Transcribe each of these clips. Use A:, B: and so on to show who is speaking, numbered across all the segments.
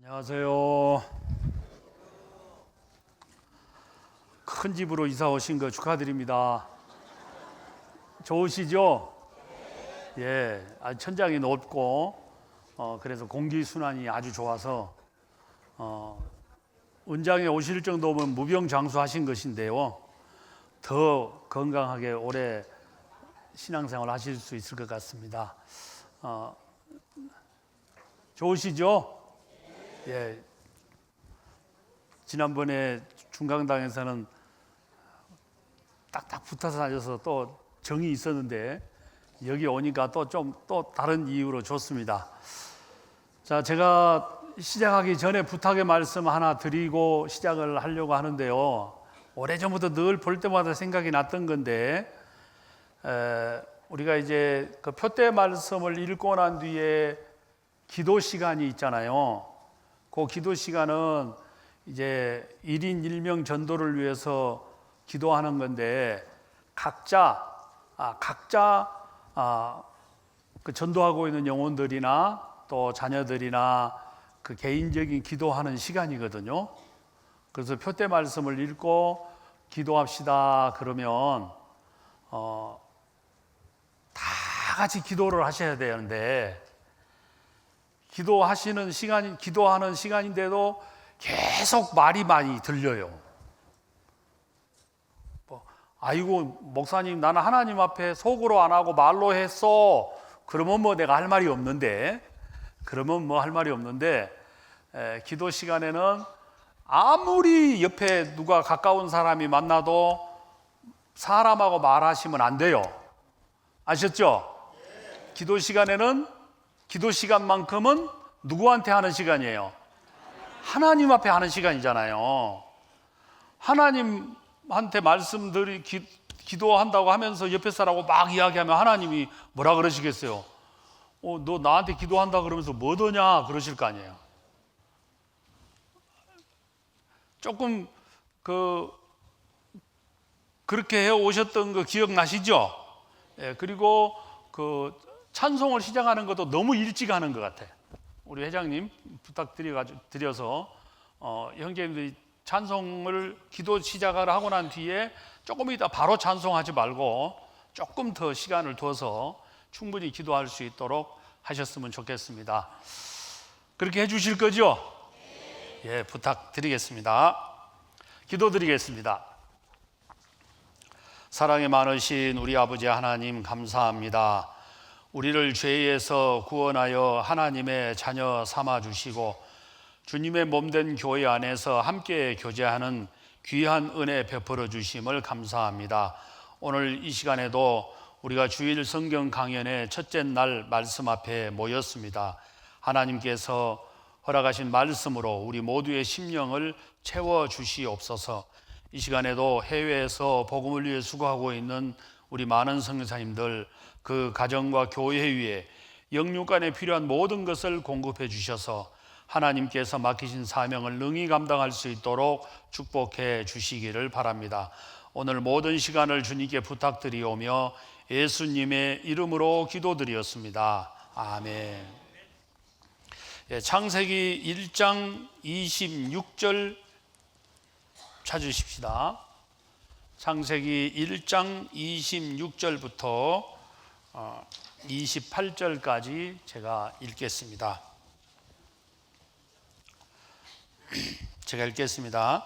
A: 안녕하세요. 큰 집으로 이사 오신 거 축하드립니다. 좋으시죠? 예, 천장이 높고 그래서 공기 순환이 아주 좋아서 은장에 오실 정도면 무병장수하신 것인데요. 더 건강하게 오래 신앙생활 하실 수 있을 것 같습니다. 좋으시죠? 예. 지난번에 중강당에서는 딱딱 붙어서 다녀서 또 정이 있었는데 여기 오니까 또 다른 이유로 좋습니다. 자, 제가 시작하기 전에 부탁의 말씀 하나 드리고 시작을 하려고 하는데요. 오래전부터 늘 볼 때마다 생각이 났던 건데 우리가 이제 그 표대 말씀을 읽고 난 뒤에 기도 시간이 있잖아요. 그 기도 시간은 이제 1인 1명 전도를 위해서 기도하는 건데 각자 그 전도하고 있는 영혼들이나 또 자녀들이나 그 개인적인 기도하는 시간이거든요. 그래서 표대 말씀을 읽고 기도합시다 그러면 다 같이 기도를 하셔야 되는데 기도하는 시간인데도 계속 말이 많이 들려요. 아이고 목사님 나는 하나님 앞에 속으로 안 하고 말로 했어. 그러면 내가 할 말이 없는데 기도 시간에는 아무리 옆에 누가 가까운 사람이 만나도 사람하고 말하시면 안 돼요. 아셨죠? 기도 시간에는 기도 시간만큼은 누구한테 하는 시간이에요? 하나님 앞에 하는 시간이잖아요. 하나님한테 기도한다고 하면서 옆에 사람하고 막 이야기하면 하나님이 뭐라 그러시겠어요? 너 나한테 기도한다 그러면서 뭐더냐 그러실 거 아니에요. 조금 그렇게 해 오셨던 거 기억나시죠? 예, 그리고 찬송을 시작하는 것도 너무 일찍 하는 것 같아. 우리 회장님 부탁드려서 형제님들이 찬송을 기도 시작을 하고 난 뒤에 조금 이따 바로 찬송하지 말고 조금 더 시간을 둬서 충분히 기도할 수 있도록 하셨으면 좋겠습니다. 그렇게 해주실 거죠? 예, 부탁드리겠습니다. 기도드리겠습니다. 사랑이 많으신 우리 아버지 하나님 감사합니다. 우리를 죄에서 구원하여 하나님의 자녀 삼아주시고 주님의 몸된 교회 안에서 함께 교제하는 귀한 은혜 베풀어 주심을 감사합니다. 오늘 이 시간에도 우리가 주일 성경 강연의 첫째 날 말씀 앞에 모였습니다. 하나님께서 허락하신 말씀으로 우리 모두의 심령을 채워주시옵소서. 이 시간에도 해외에서 복음을 위해 수고하고 있는 우리 많은 선교사님들 그 가정과 교회 위에 영육간에 필요한 모든 것을 공급해 주셔서 하나님께서 맡기신 사명을 능히 감당할 수 있도록 축복해 주시기를 바랍니다. 오늘 모든 시간을 주님께 부탁드리오며 예수님의 이름으로 기도드리었습니다. 아멘. 예, 창세기 1장 26절 찾으십시다. 창세기 1장 26절부터 28절까지 제가 읽겠습니다. 제가 읽겠습니다.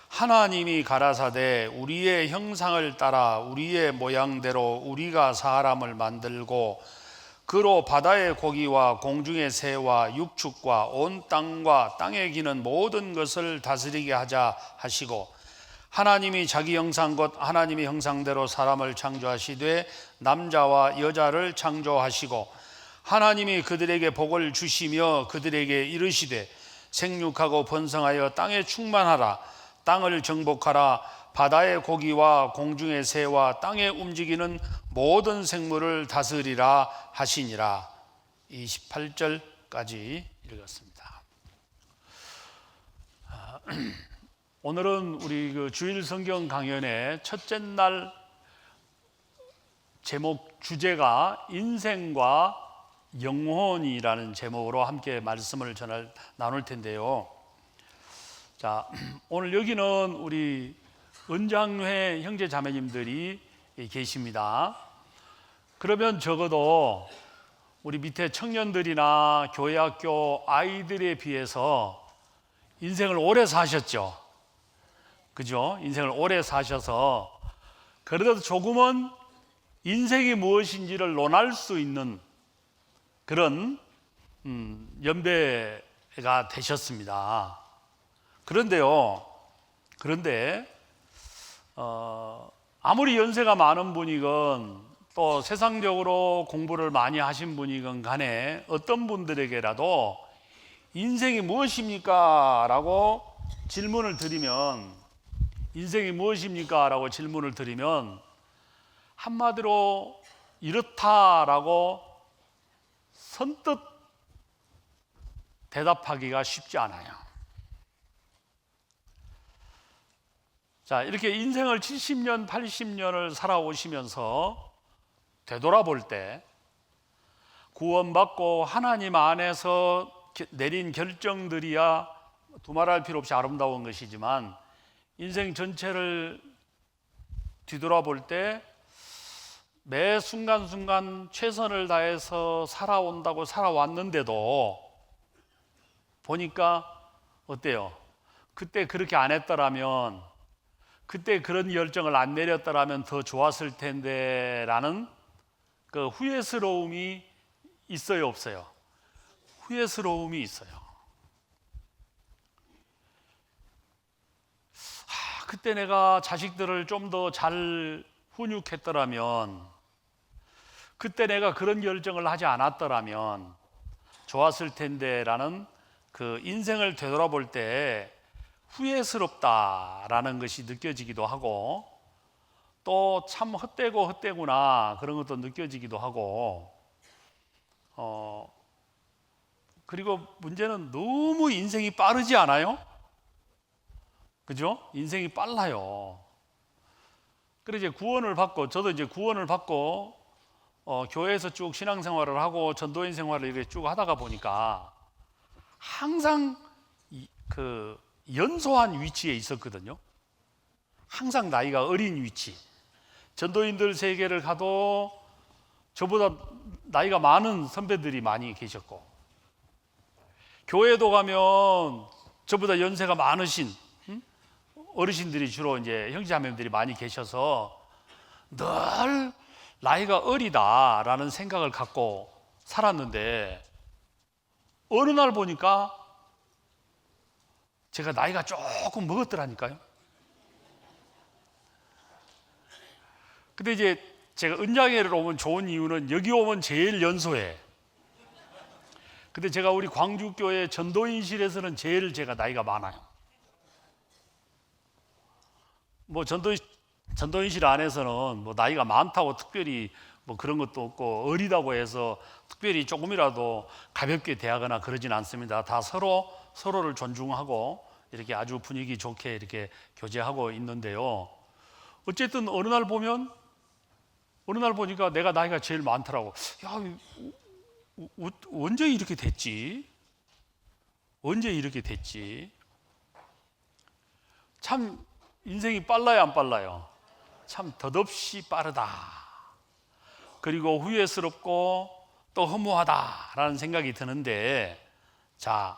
A: 하나님이 가라사대 우리의 형상을 따라 우리의 모양대로 우리가 사람을 만들고 그로 바다의 고기와 공중의 새와 육축과 온 땅과 땅에 기는 모든 것을 다스리게 하자 하시고 하나님이 자기 형상 곧 하나님의 형상대로 사람을 창조하시되 남자와 여자를 창조하시고 하나님이 그들에게 복을 주시며 그들에게 이르시되 생육하고 번성하여 땅에 충만하라 땅을 정복하라 바다의 고기와 공중의 새와 땅에 움직이는 모든 생물을 다스리라 하시니라. 28절까지 읽었습니다. 오늘은 우리 주일 성경 강연의 첫째 날 제목 주제가 인생과 영혼이라는 제목으로 함께 말씀을 나눌 텐데요. 자, 오늘 여기는 우리 은장회 형제 자매님들이 계십니다. 그러면 적어도 우리 밑에 청년들이나 교회 학교 아이들에 비해서 인생을 오래 사셨죠. 그죠? 인생을 오래 사셔서 그래도 조금은 인생이 무엇인지를 논할 수 있는 그런 연배가 되셨습니다. 그런데 아무리 연세가 많은 분이건 또 세상적으로 공부를 많이 하신 분이건 간에 어떤 분들에게라도 인생이 무엇입니까? 라고 질문을 드리면 한마디로 이렇다라고 선뜻 대답하기가 쉽지 않아요. 자, 이렇게 인생을 70년, 80년을 살아오시면서 되돌아볼 때 구원받고 하나님 안에서 내린 결정들이야 두말할 필요 없이 아름다운 것이지만 인생 전체를 뒤돌아볼 때 매 순간순간 최선을 다해서 살아왔는데도 보니까 어때요? 그때 그렇게 안 했더라면, 그때 그런 결정을 안 내렸더라면 더 좋았을 텐데 라는 그 후회스러움이 있어요, 없어요? 후회스러움이 있어요. 그때 내가 자식들을 좀 더 잘 훈육했더라면, 그때 내가 그런 결정을 하지 않았더라면 좋았을 텐데 라는 그 인생을 되돌아볼 때 후회스럽다라는 것이 느껴지기도 하고 또 참 헛되구나 그런 것도 느껴지기도 하고 그리고 문제는 너무 인생이 빠르지 않아요? 그죠? 인생이 빨라요. 그래서 이제 저도 이제 구원을 받고 교회에서 쭉 신앙생활을 하고 전도인 생활을 이렇게 쭉 하다가 보니까 항상 그 연소한 위치에 있었거든요. 항상 나이가 어린 위치. 전도인들 세계를 가도 저보다 나이가 많은 선배들이 많이 계셨고, 교회도 가면 저보다 연세가 많으신 어르신들이 주로 이제 형제자매들이 많이 계셔서 늘 나이가 어리다라는 생각을 갖고 살았는데 어느 날 보니까 제가 나이가 조금 먹었더라니까요. 근데 이제 제가 은장회를 오면 좋은 이유는 여기 오면 제일 연소해. 근데 제가 우리 광주교회 전도인실에서는 제일 제가 나이가 많아요. 뭐 전도인실 안에서는 뭐 나이가 많다고 특별히 뭐 그런 것도 없고 어리다고 해서 특별히 조금이라도 가볍게 대하거나 그러진 않습니다. 다 서로를 존중하고 이렇게 아주 분위기 좋게 이렇게 교제하고 있는데요. 어쨌든 어느 날 보니까 내가 나이가 제일 많더라고. 야, 언제 이렇게 됐지? 참 인생이 빨라요, 안 빨라요? 참 덧없이 빠르다. 그리고 후회스럽고 또 허무하다라는 생각이 드는데, 자,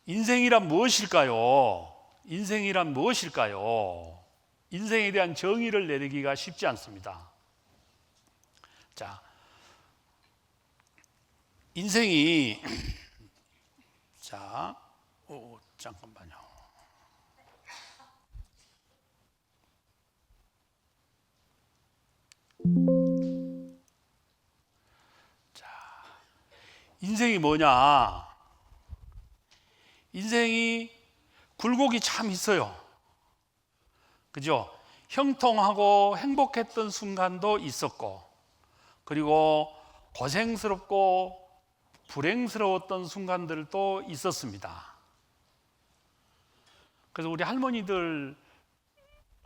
A: 인생이란 무엇일까요? 인생에 대한 정의를 내리기가 쉽지 않습니다. 자, 인생이 잠깐만요. 자, 인생이 뭐냐? 인생이 굴곡이 참 있어요. 그죠? 형통하고 행복했던 순간도 있었고, 그리고 고생스럽고 불행스러웠던 순간들도 있었습니다. 그래서 우리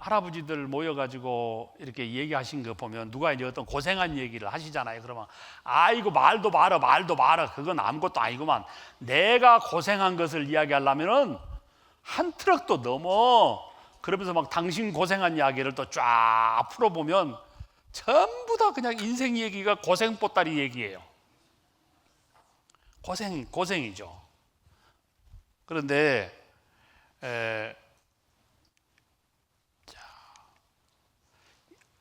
A: 할아버지들 모여가지고 이렇게 얘기하신 거 보면 누가 이제 어떤 고생한 얘기를 하시잖아요. 그러면 아이고 말도 마라 그건 아무것도 아니구만. 내가 고생한 것을 이야기하려면은 한 트럭도 넘어. 그러면서 막 당신 고생한 이야기를 또 쫙 풀어보면 전부 다 그냥 인생 얘기가 고생 보따리 얘기예요. 고생이죠. 그런데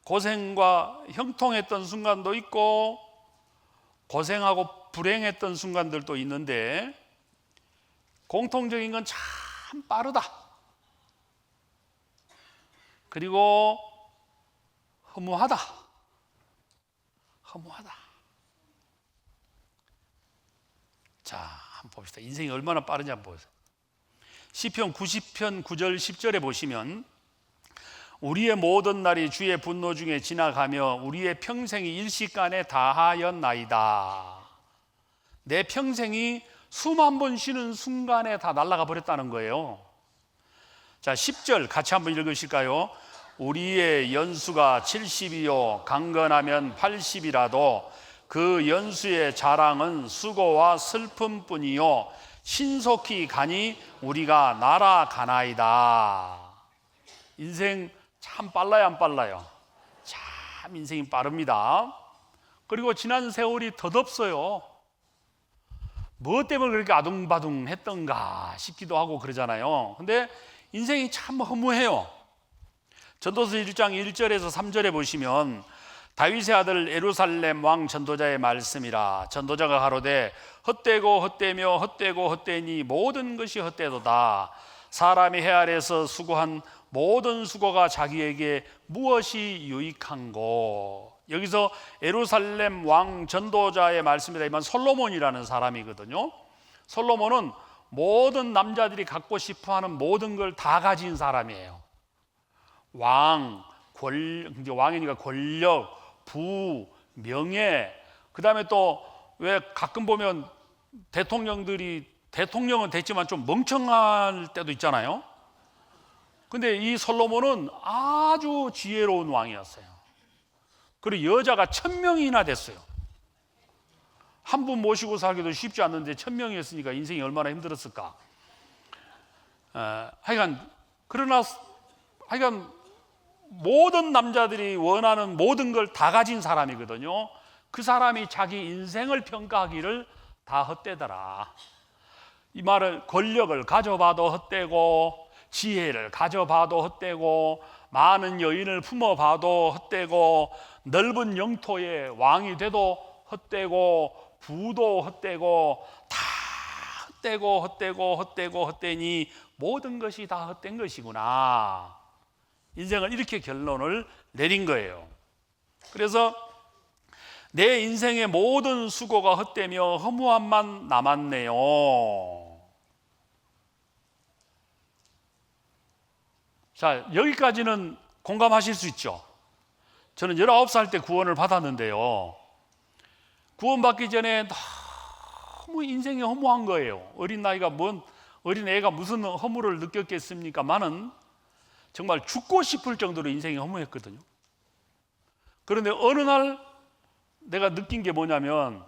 A: 고생과 형통했던 순간도 있고 고생하고 불행했던 순간들도 있는데 공통적인 건 참 빠르다. 그리고 허무하다. 자, 한번 봅시다. 인생이 얼마나 빠른지 한번 보세요. 시편 90편 9절 10절에 보시면 우리의 모든 날이 주의 분노 중에 지나가며 우리의 평생이 일시간에 다하였나이다. 내 평생이 수만 번 쉬는 순간에 다 날아가 버렸다는 거예요. 자, 10절 같이 한번 읽으실까요? 우리의 연수가 70이요 강건하면 80이라도 그 연수의 자랑은 수고와 슬픔뿐이요 신속히 가니 우리가 날아가나이다. 인생 참 빨라요, 안 빨라요? 참 인생이 빠릅니다. 그리고 지난 세월이 덧없어요. 무엇 때문에 그렇게 아둥바둥 했던가 싶기도 하고 그러잖아요. 근데 인생이 참 허무해요. 전도서 1장 1절에서 3절에 보시면 다윗의 아들 예루살렘 왕 전도자의 말씀이라. 전도자가 가로되 헛되고 헛되며 헛되고 헛되니 모든 것이 헛되도다. 사람이 해 아래서 수고한 모든 수고가 자기에게 무엇이 유익한고. 여기서 예루살렘 왕 전도자의 말씀이라면 솔로몬이라는 사람이거든요. 솔로몬은 모든 남자들이 갖고 싶어하는 모든 걸 다 가진 사람이에요. 왕이니까 권력, 부, 명예. 그 다음에 또 왜 가끔 보면 대통령은 됐지만 좀 멍청할 때도 있잖아요. 근데 이 솔로몬은 아주 지혜로운 왕이었어요. 그리고 여자가 1000명이나 됐어요. 한 분 모시고 살기도 쉽지 않는데 1000명이었으니까 인생이 얼마나 힘들었을까. 하여간 모든 남자들이 원하는 모든 걸 다 가진 사람이거든요. 그 사람이 자기 인생을 평가하기를 다 헛되더라. 이 말을 권력을 가져봐도 헛되고 지혜를 가져봐도 헛되고 많은 여인을 품어봐도 헛되고 넓은 영토의 왕이 돼도 헛되고 부도 헛되고 다 헛되니 모든 것이 다 헛된 것이구나. 인생을 이렇게 결론을 내린 거예요. 그래서 내 인생의 모든 수고가 헛되며 허무함만 남았네요. 자, 여기까지는 공감하실 수 있죠. 저는 19살 때 구원을 받았는데요. 구원받기 전에 너무 인생이 허무한 거예요. 어린 애가 무슨 허무를 느꼈겠습니까마는 정말 죽고 싶을 정도로 인생이 허무했거든요. 그런데 어느 날 내가 느낀 게 뭐냐면,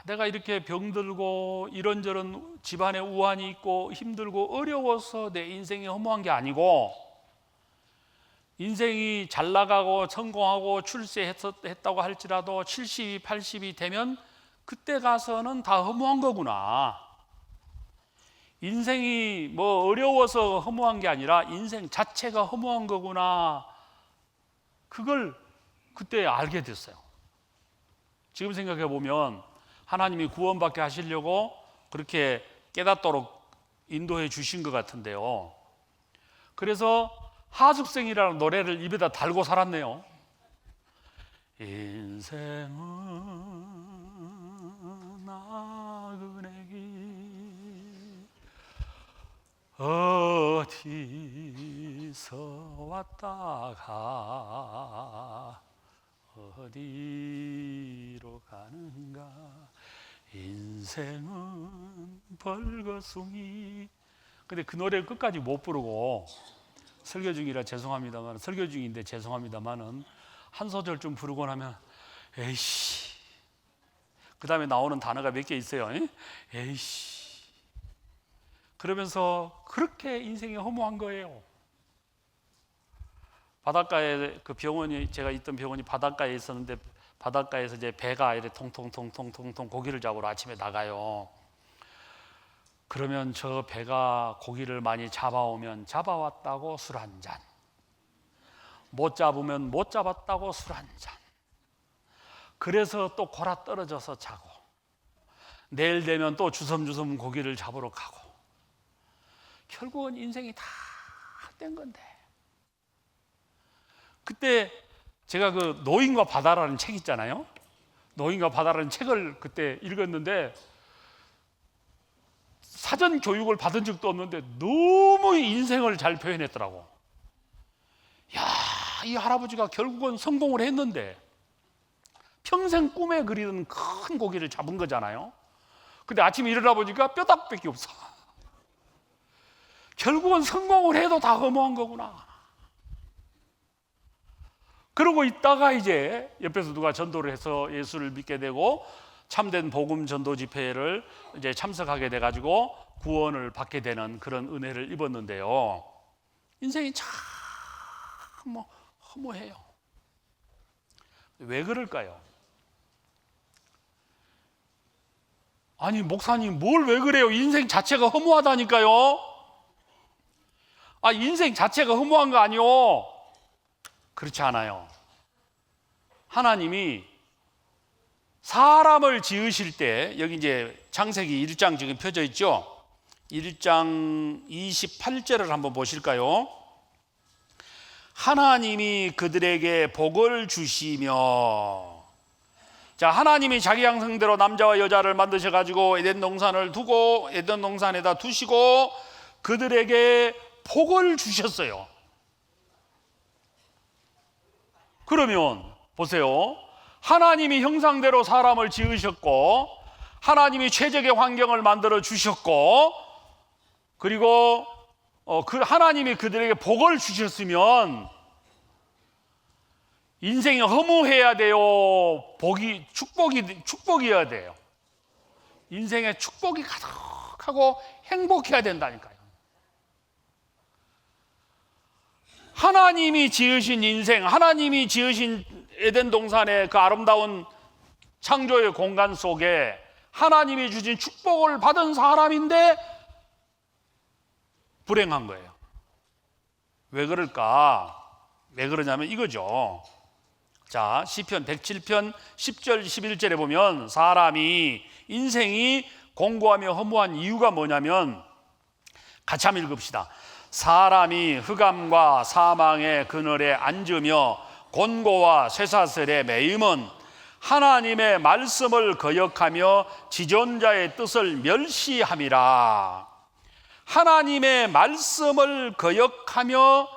A: 내가 이렇게 병들고 이런저런 집안에 우환이 있고 힘들고 어려워서 내 인생이 허무한 게 아니고, 인생이 잘 나가고 성공하고 출세했다고 할지라도 70, 80이 되면 그때 가서는 다 허무한 거구나. 인생이 뭐 어려워서 허무한 게 아니라 인생 자체가 허무한 거구나. 그걸 그때 알게 됐어요. 지금 생각해 보면 하나님이 구원받게 하시려고 그렇게 깨닫도록 인도해 주신 것 같은데요. 그래서 하숙생이라는 노래를 입에다 달고 살았네요. 인생은 나그네기 어디서 왔다가 어디로 가는가. 인생은 벌거숭이. 근데 그 노래를 끝까지 못 부르고 설교 중이라 죄송합니다만, 설교 중인데 죄송합니다만은 한 소절 좀 부르고 나면 에이씨, 그 다음에 나오는 단어가 몇 개 있어요. 에이씨. 그러면서 그렇게 인생이 허무한 거예요. 바닷가에 그 병원이, 제가 있던 병원이 바닷가에 있었는데, 바닷가에서 이제 배가 이렇게 통통통통통통 고기를 잡으러 아침에 나가요. 그러면 저 배가 고기를 많이 잡아오면 잡아왔다고 술 한 잔, 못 잡으면 못 잡았다고 술 한 잔, 그래서 또 골아 떨어져서 자고, 내일 되면 또 주섬주섬 고기를 잡으러 가고, 결국은 인생이 다 헛된 건데. 그때 제가 그 노인과 바다라는 책 있잖아요. 노인과 바다라는 책을 그때 읽었는데, 사전 교육을 받은 적도 없는데 너무 인생을 잘 표현했더라고. 야, 이 할아버지가 결국은 성공을 했는데 평생 꿈에 그리던 큰 고기를 잡은 거잖아요. 근데 아침에 일어나 보니까 뼈다귀밖에 없어. 결국은 성공을 해도 다 허무한 거구나. 그러고 있다가 이제 옆에서 누가 전도를 해서 예수를 믿게 되고 참된 복음 전도 집회를 이제 참석하게 돼 가지고 구원을 받게 되는 그런 은혜를 입었는데요. 인생이 참 허무해요. 왜 그럴까요? 아니, 목사님 뭘 왜 그래요? 인생 자체가 허무하다니까요. 아, 인생 자체가 허무한 거 아니요? 그렇지 않아요. 하나님이 사람을 지으실 때, 여기 이제 창세기 1장 지금 펴져 있죠? 1장 28절을 한번 보실까요? 하나님이 그들에게 복을 주시며, 자, 하나님이 자기 형상대로 남자와 여자를 만드셔가지고 에덴 동산을 두고, 에덴 동산에다 두시고 그들에게 복을 주셨어요. 그러면 보세요. 하나님이 형상대로 사람을 지으셨고, 하나님이 최적의 환경을 만들어 주셨고, 그리고 그 하나님이 그들에게 복을 주셨으면 인생이 허무해야 돼요? 축복이어야 돼요? 인생에 축복이 가득하고 행복해야 된다니까요. 하나님이 지으신 인생, 하나님이 지으신 에덴 동산의 그 아름다운 창조의 공간 속에 하나님이 주신 축복을 받은 사람인데 불행한 거예요. 왜 그럴까? 왜 그러냐면 이거죠. 자, 시편 107편 10절 11절에 보면 사람이 인생이 공고하며 허무한 이유가 뭐냐면, 같이 한번 읽읍시다. 사람이 흑암과 사망의 그늘에 앉으며 곤고와 쇠사슬에 매임은 하나님의 말씀을 거역하며 지존자의 뜻을 멸시함이라. 하나님의 말씀을 거역하며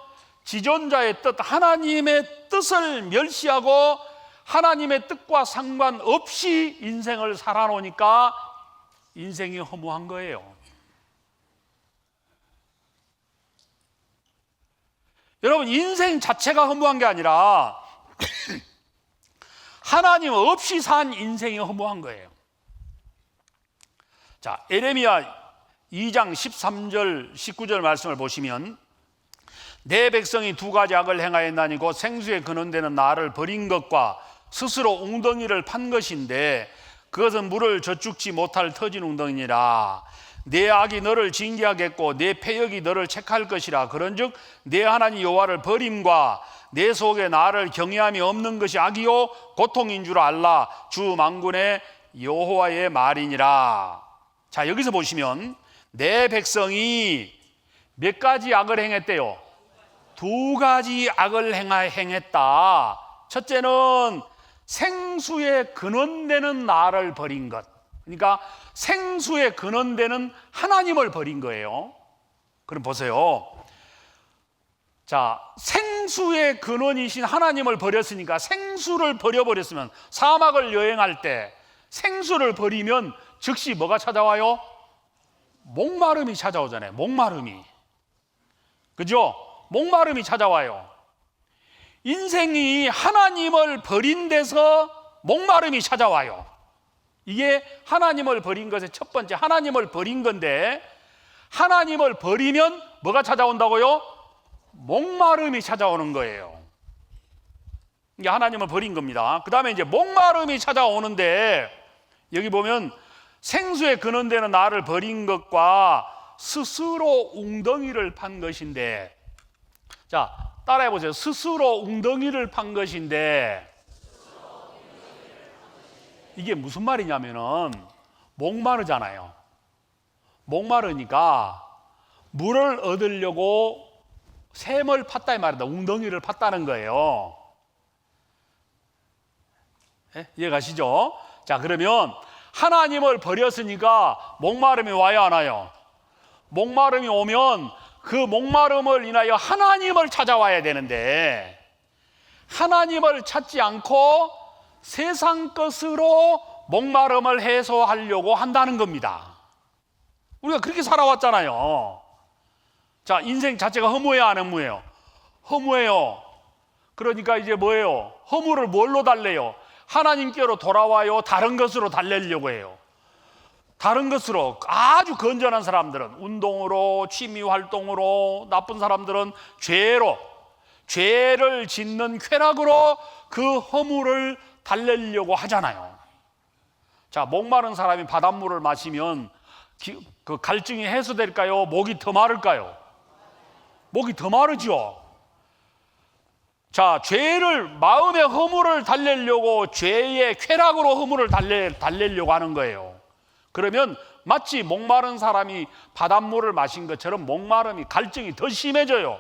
A: 지존자의 뜻, 하나님의 뜻을 멸시하고 하나님의 뜻과 상관없이 인생을 살아놓으니까 인생이 허무한 거예요. 여러분, 인생 자체가 허무한 게 아니라 하나님 없이 산 인생이 허무한 거예요. 자, 에레미야 2장 13절 19절 말씀을 보시면, 내 백성이 두 가지 악을 행하였나니 곧 생수에 근원되는 나를 버린 것과 스스로 웅덩이를 판 것인데 그것은 물을 저축지 못할 터진 웅덩이니라. 내 악이 너를 징계하겠고 내 패역이 너를 책할 것이라. 그런즉 내 하나님 여호와를 버림과 내 속에 나를 경외함이 없는 것이 악이요 고통인 줄 알라. 주 만군의 여호와의 말이니라. 자, 여기서 보시면 내 백성이 몇 가지 악을 행했대요? 두 가지 악을 행했다. 첫째는 생수에 근원되는 나를 버린 것. 그러니까 생수에 근원되는 하나님을 버린 거예요. 그럼 보세요. 자, 생수의 근원이신 하나님을 버렸으니까, 생수를 버려버렸으면, 사막을 여행할 때 생수를 버리면 즉시 뭐가 찾아와요? 목마름이 찾아오잖아요. 목마름이. 그죠? 목마름이 찾아와요. 인생이 하나님을 버린 데서 목마름이 찾아와요. 이게 하나님을 버린 것의 첫 번째, 하나님을 버린 건데, 하나님을 버리면 뭐가 찾아온다고요? 목마름이 찾아오는 거예요. 이게 하나님을 버린 겁니다. 그 다음에 이제 목마름이 찾아오는데, 여기 보면 생수에 근원되는 나를 버린 것과 스스로 웅덩이를 판 것인데, 자, 따라해 보세요. 스스로 웅덩이를 판 것인데, 이게 무슨 말이냐면은 목마르잖아요. 목마르니까 물을 얻으려고 샘을 팠다 이 말이다. 웅덩이를 팠다는 거예요. 예? 이해가시죠? 자, 그러면 하나님을 버렸으니까 목마름이 와야 하나요? 목마름이 오면 그 목마름을 인하여 하나님을 찾아와야 되는데, 하나님을 찾지 않고 세상 것으로 목마름을 해소하려고 한다는 겁니다. 우리가 그렇게 살아왔잖아요. 자, 인생 자체가 허무해요, 안 허무해요? 허무해요. 그러니까 이제 뭐예요? 허무를 뭘로 달래요? 하나님께로 돌아와요? 다른 것으로 달래려고 해요? 다른 것으로. 아주 건전한 사람들은 운동으로, 취미 활동으로, 나쁜 사람들은 죄로, 죄를 짓는 쾌락으로 그 허무를 달래려고 하잖아요. 자, 목마른 사람이 바닷물을 마시면 그 갈증이 해소될까요? 목이 더 마를까요? 목이 더 마르죠. 자, 죄를, 마음의 허물을 달래려고 죄의 쾌락으로 허물을 달래려고 하는 거예요. 그러면 마치 목마른 사람이 바닷물을 마신 것처럼 목마름이, 갈증이 더 심해져요.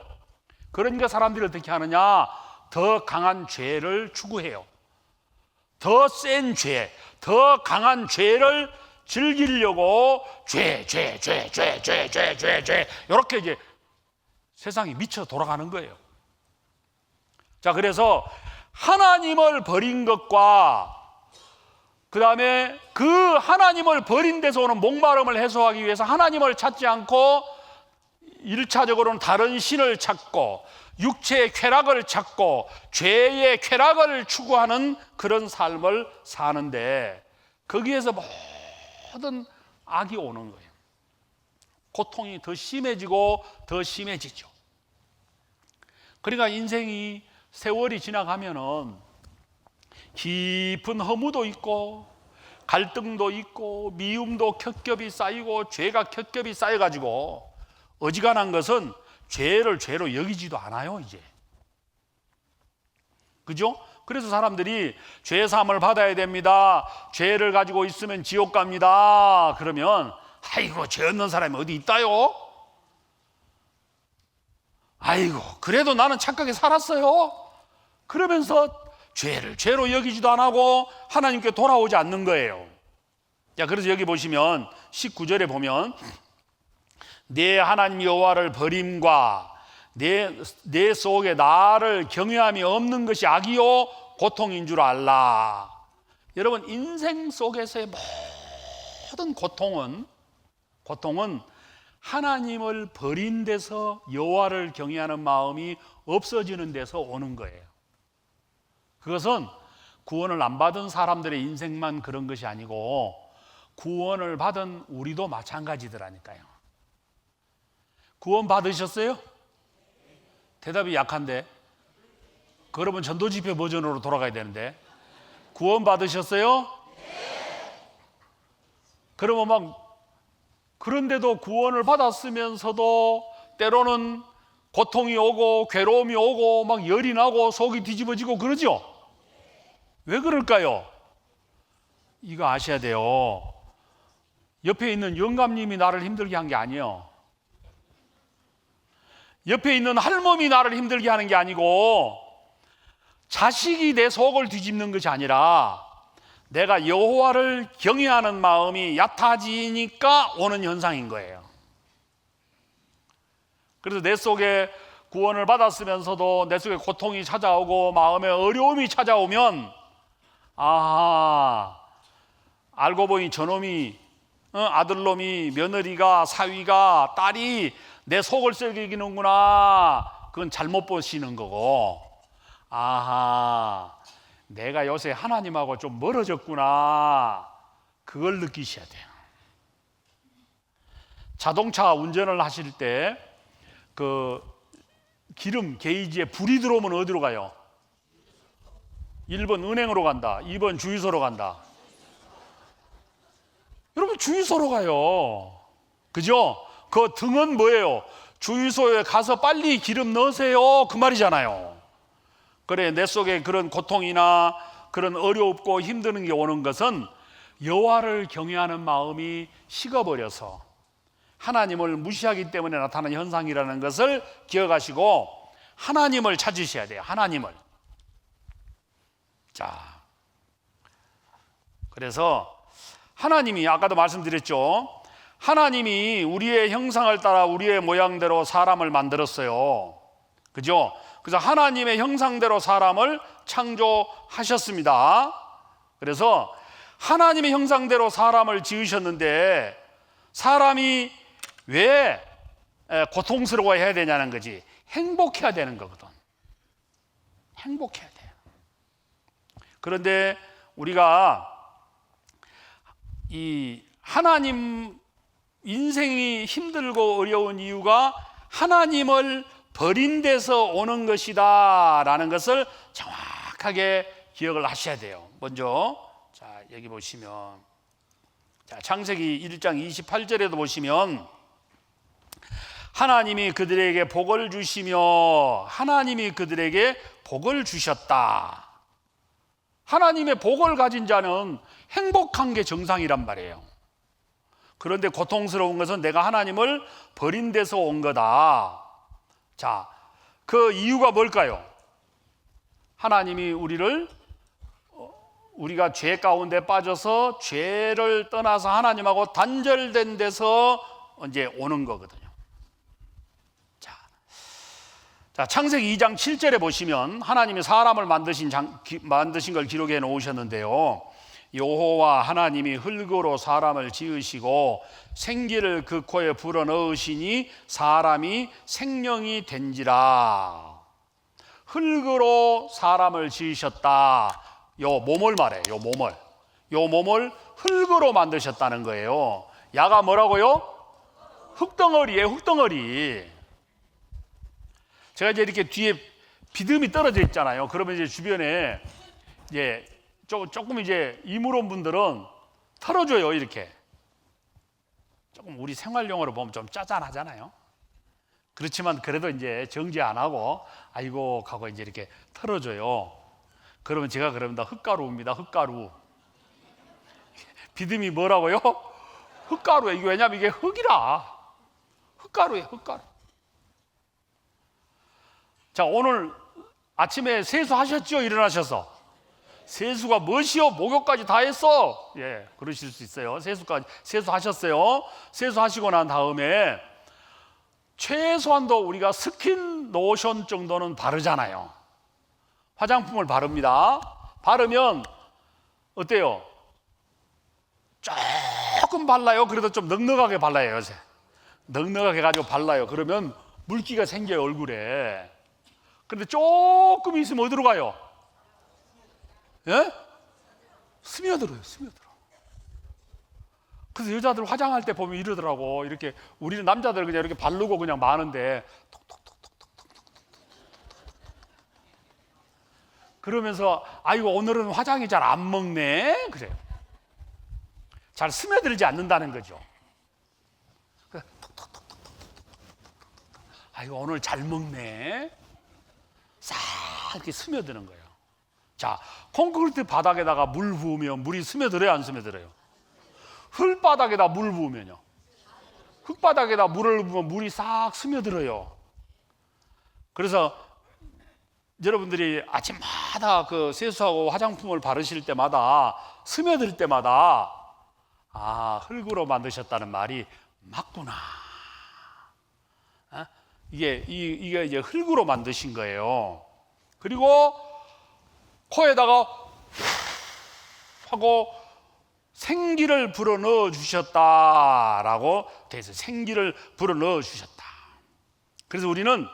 A: 그러니까 사람들이 어떻게 하느냐? 더 강한 죄를 추구해요. 더 센 죄, 더 강한 죄를 즐기려고 죄 이렇게 이제 세상이 미쳐 돌아가는 거예요. 자, 그래서 하나님을 버린 것과 그 다음에 그 하나님을 버린 데서 오는 목마름을 해소하기 위해서 하나님을 찾지 않고 1차적으로는 다른 신을 찾고 육체의 쾌락을 찾고 죄의 쾌락을 추구하는 그런 삶을 사는데, 거기에서 모든 악이 오는 거예요. 고통이 더 심해지고 더 심해지죠. 그러니까 인생이 세월이 지나가면은 깊은 허무도 있고 갈등도 있고 미움도 겹겹이 쌓이고 죄가 겹겹이 쌓여가지고 어지간한 것은 죄를 죄로 여기지도 않아요, 이제. 그죠? 그래서 사람들이 죄 사함을 받아야 됩니다. 죄를 가지고 있으면 지옥 갑니다. 그러면 아이고, 죄 없는 사람이 어디 있다요? 아이고, 그래도 나는 착하게 살았어요. 그러면서 죄를 죄로 여기지도 안 하고 하나님께 돌아오지 않는 거예요. 자, 그래서 여기 보시면 19절에 보면 내 하나님 여호와를 버림과 내 속에 나를 경외함이 없는 것이 악이요 고통인 줄 알라. 여러분, 인생 속에서의 모든 고통은 하나님을 버린 데서, 여호와를 경외하는 마음이 없어지는 데서 오는 거예요. 그것은 구원을 안 받은 사람들의 인생만 그런 것이 아니고 구원을 받은 우리도 마찬가지더라니까요. 구원 받으셨어요? 대답이 약한데. 그러면 전도집회 버전으로 돌아가야 되는데. 구원 받으셨어요? 그러면 막, 그런데도 구원을 받았으면서도 때로는 고통이 오고 괴로움이 오고 막 열이 나고 속이 뒤집어지고 그러죠? 왜 그럴까요? 이거 아셔야 돼요. 옆에 있는 영감님이 나를 힘들게 한 게 아니에요. 옆에 있는 할멈이 나를 힘들게 하는 게 아니고, 자식이 내 속을 뒤집는 것이 아니라 내가 여호와를 경외하는 마음이 얕아지니까 오는 현상인 거예요. 그래서 내 속에 구원을 받았으면서도 내 속에 고통이 찾아오고 마음에 어려움이 찾아오면, 알고 보니 저놈이, 아들놈이, 며느리가, 사위가, 딸이 내 속을 썩이는구나. 그건 잘못 보시는 거고, 아하, 내가 요새 하나님하고 좀 멀어졌구나, 그걸 느끼셔야 돼요. 자동차 운전을 하실 때 그 기름 게이지에 불이 들어오면 어디로 가요? 1번 은행으로 간다, 2번 주유소로 간다. 여러분, 주유소로 가요. 그죠? 그 등은 뭐예요? 주유소에 가서 빨리 기름 넣으세요, 그 말이잖아요. 그래, 내 속에 그런 고통이나 그런 어렵고 힘드는 게 오는 것은 여호와를 경외하는 마음이 식어버려서 하나님을 무시하기 때문에 나타나는 현상이라는 것을 기억하시고 하나님을 찾으셔야 돼요. 하나님을. 자, 그래서 하나님이, 아까도 말씀드렸죠, 하나님이 우리의 형상을 따라 우리의 모양대로 사람을 만들었어요. 그죠? 그래서 하나님의 형상대로 사람을 창조하셨습니다. 그래서 하나님의 형상대로 사람을 지으셨는데 사람이 왜 고통스러워해야 되냐는 거지. 행복해야 되는 거거든. 행복해야 돼. 그런데 우리가 이 하나님, 인생이 힘들고 어려운 이유가 하나님을 버린 데서 오는 것이다 라는 것을 정확하게 기억을 하셔야 돼요. 먼저 자, 여기 보시면, 자, 창세기 1장 28절에도 보시면 하나님이 그들에게 복을 주시며 하나님이 그들에게 복을 주셨다. 하나님의 복을 가진 자는 행복한 게 정상이란 말이에요. 그런데 고통스러운 것은 내가 하나님을 버린 데서 온 거다. 자, 그 이유가 뭘까요? 하나님이 우리가 죄 가운데 빠져서 죄를 떠나서 하나님하고 단절된 데서 이제 오는 거거든요. 자, 창세기 2장 7절에 보시면 하나님이 사람을 만드신 걸 기록해 놓으셨는데요. 여호와 하나님이 흙으로 사람을 지으시고 생기를 그 코에 불어넣으시니 사람이 생명이 된지라. 흙으로 사람을 지으셨다. 요 몸을 말해. 요 몸을 흙으로 만드셨다는 거예요. 야가 뭐라고요? 흙덩어리예요. 흙덩어리. 제가 이제 이렇게 뒤에 비듬이 떨어져 있잖아요. 그러면 이제 주변에 이제 조금 이제 이물온 분들은 털어줘요. 이렇게 조금 우리 생활용어로 보면 좀 짜잔하잖아요. 그렇지만 그래도 이제 정지 안 하고 아이고 하고 이제 이렇게 털어줘요. 그러면 제가 그럽니다. 흙가루입니다. 흙가루. 비듬이 뭐라고요? 흙가루예요. 이게 왜냐면 이게 흙이라. 흙가루예요. 흙가루. 자, 오늘 아침에 세수하셨죠? 일어나셔서. 세수가 무엇이요? 목욕까지 다 했어. 예, 그러실 수 있어요. 세수하셨어요. 세수하시고 난 다음에 최소한도 우리가 스킨 로션 정도는 바르잖아요. 화장품을 바릅니다. 바르면 어때요? 조금 발라요. 그래도 좀 넉넉하게 발라요. 요새 넉넉하게 가지고 발라요. 그러면 물기가 생겨요, 얼굴에. 그런데 조금 있으면 어디로 가요? 예? 스며들어요. 그래서 여자들 화장할 때 보면 이러더라고. 이렇게 우리는 남자들 그냥 이렇게 바르고 그냥 마는데 그러면서 아이고 오늘은 화장이 잘 안 먹네 그래요. 잘 스며들지 않는다는 거죠. 아이고 오늘 잘 먹네. 싹 이렇게 스며드는 거예요. 자, 콘크리트 바닥에다가 물 부으면 물이 스며들어요, 안 스며들어요? 흙바닥에다 물 부으면요, 흙바닥에다 물을 부으면 물이 싹 스며들어요. 그래서 여러분들이 아침마다 그 세수하고 화장품을 바르실 때마다 스며들 때마다 아, 흙으로 만드셨다는 말이 맞구나. 이게 이제 흙으로 만드신 거예요. 그리고 코에다가 하고 생기를 불어넣어 주셨다라고 돼 있어요. 생기를 불어넣어 주셨다. 그래서 우리는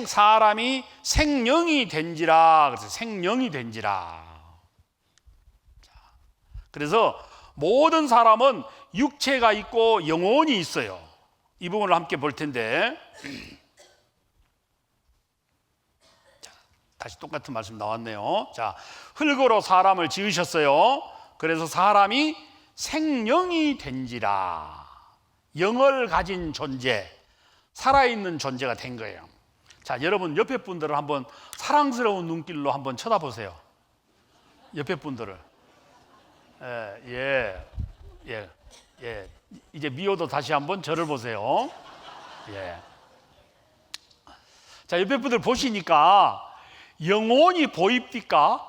A: 사람이 생령이 된지라. 그래서 생령이 된지라. 그래서 모든 사람은 육체가 있고 영혼이 있어요. 이 부분을 함께 볼 텐데, 자, 다시 똑같은 말씀 나왔네요. 자, 흙으로 사람을 지으셨어요. 그래서 사람이 생령이 된지라. 영을 가진 존재, 살아있는 존재가 된 거예요. 자, 여러분 옆에 분들을 한번 사랑스러운 눈길로 한번 쳐다보세요. 옆에 분들을. 예. 이제 미호도 다시 한번 저를 보세요. 예. 자, 옆에 분들 보시니까 영혼이 보입니까?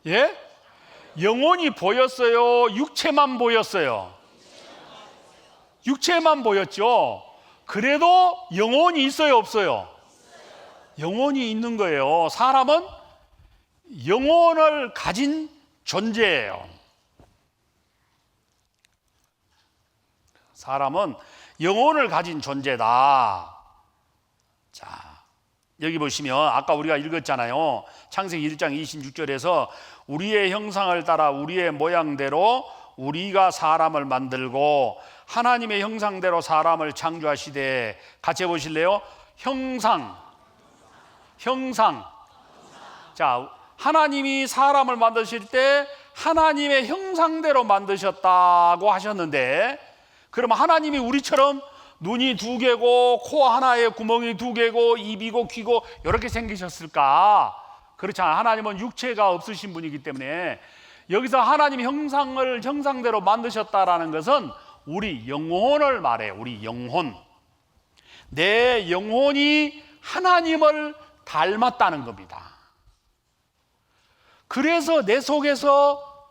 A: 예? 영혼이 보였어요? 육체만 보였어요? 육체만 보였죠? 그래도 영혼이 있어요, 없어요? 영혼이 있는 거예요. 사람은 영혼을 가진 존재예요. 사람은 영혼을 가진 존재다. 자, 여기 보시면 아까 우리가 읽었잖아요. 창세기 1장 26절에서 우리의 형상을 따라 우리의 모양대로 우리가 사람을 만들고 하나님의 형상대로 사람을 창조하시되, 같이 해보실래요? 형상. 자, 하나님이 사람을 만드실 때 하나님의 형상대로 만드셨다고 하셨는데, 그러면 하나님이 우리처럼 눈이 2개고 코 하나에 구멍이 2개고 입이고 귀고 이렇게 생기셨을까? 그렇지 않아요. 하나님은 육체가 없으신 분이기 때문에 여기서 하나님 형상대로 만드셨다라는 것은 우리 영혼을 말해요. 우리 영혼. 내 영혼이 하나님을 닮았다는 겁니다. 그래서 내 속에서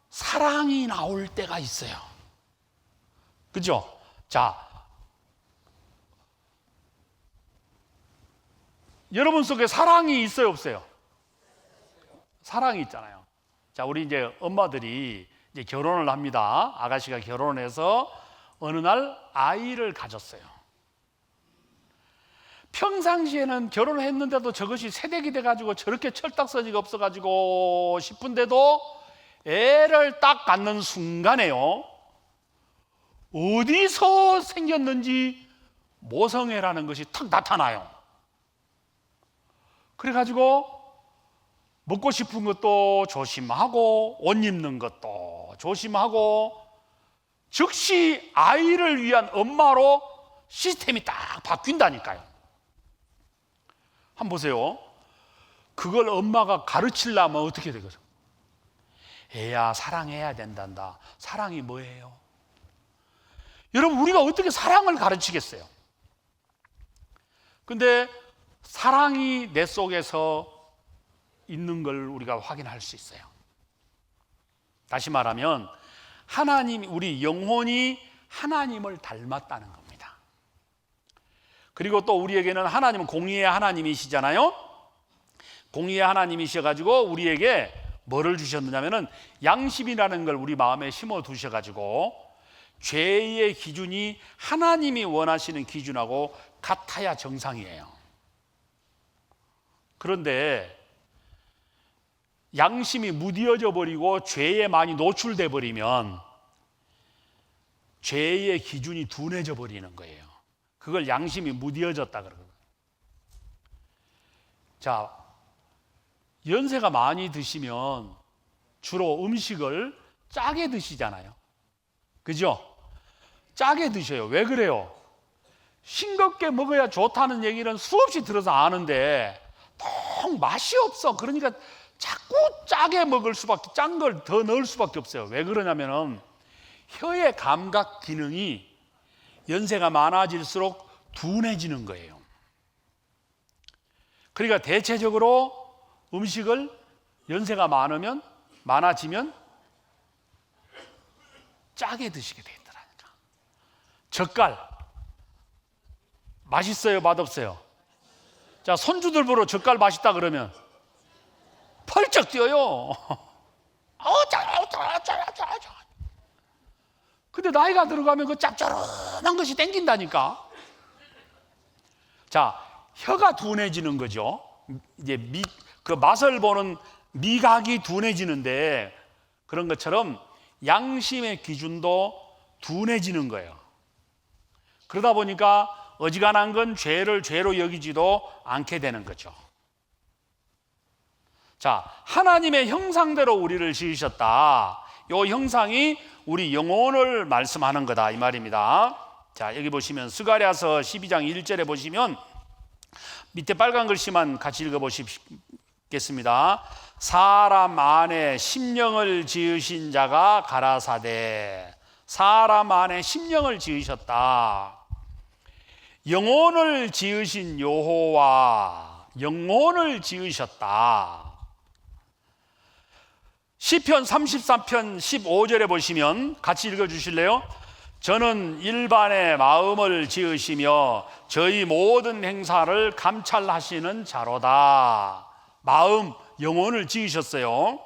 A: 사랑이 나올 때가 있어요. 그죠? 자, 여러분 속에 사랑이 있어요, 없어요? 사랑이 있잖아요. 자, 우리 이제 엄마들이 이제 결혼을 합니다. 아가씨가 결혼해서 어느 날 아이를 가졌어요. 평상시에는 결혼을 했는데도 저것이 세대기 돼가지고 저렇게 철딱서니가 없어가지고 싶은데도 애를 딱 갖는 순간에요, 어디서 생겼는지 모성애라는 것이 탁 나타나요. 그래가지고 먹고 싶은 것도 조심하고 옷 입는 것도 조심하고 즉시 아이를 위한 엄마로 시스템이 딱 바뀐다니까요. 한번 보세요. 그걸 엄마가 가르치려면 어떻게 되겠어요? 애야, 사랑해야 된단다. 사랑이 뭐예요? 여러분, 우리가 어떻게 사랑을 가르치겠어요? 근데 사랑이 내 속에서 있는 걸 우리가 확인할 수 있어요. 다시 말하면 하나님, 우리 영혼이 하나님을 닮았다는 겁니다. 그리고 또 우리에게는 하나님은 공의의 하나님이시잖아요. 공의의 하나님이셔가지고 우리에게 뭐를 주셨느냐면은 양심이라는 걸 우리 마음에 심어 두셔가지고 죄의 기준이 하나님이 원하시는 기준하고 같아야 정상이에요. 그런데 양심이 무뎌져 버리고 죄에 많이 노출돼 버리면 죄의 기준이 둔해져 버리는 거예요. 그걸 양심이 무뎌졌다 그러거든요. 자, 연세가 많이 드시면 주로 음식을 짜게 드시잖아요. 그죠? 짜게 드셔요. 왜 그래요? 싱겁게 먹어야 좋다는 얘기는 수없이 들어서 아는데 통 맛이 없어. 그러니까 자꾸 짜게 먹을 수밖에, 짠 걸 더 넣을 수밖에 없어요. 왜 그러냐면은 혀의 감각 기능이 연세가 많아질수록 둔해지는 거예요. 그러니까 대체적으로 음식을 연세가 많아지면 짜게 드시게 되더라니까. 젓갈 맛있어요, 맛없어요? 자, 손주들 보러 젓갈 맛있다 그러면 펄쩍 뛰어요. 근데 나이가 들어가면 그 짭조름한 것이 땡긴다니까. 자, 혀가 둔해지는 거죠. 이제 그 맛을 보는 미각이 둔해지는데, 그런 것처럼 양심의 기준도 둔해지는 거예요. 그러다 보니까 어지간한 건 죄를 죄로 여기지도 않게 되는 거죠. 자, 하나님의 형상대로 우리를 지으셨다. 이 형상이 우리 영혼을 말씀하는 거다, 이 말입니다. 자, 여기 보시면 스가랴서 12장 1절에 보시면 밑에 빨간 글씨만 같이 읽어보시겠습니다. 사람 안에 심령을 지으신 자가 가라사대. 사람 안에 심령을 지으셨다. 영혼을 지으신 여호와, 영혼을 지으셨다. 시편 33편 15절에 보시면 같이 읽어주실래요? 저는 일반의 마음을 지으시며 저희 모든 행사를 감찰하시는 자로다. 마음, 영혼을 지으셨어요.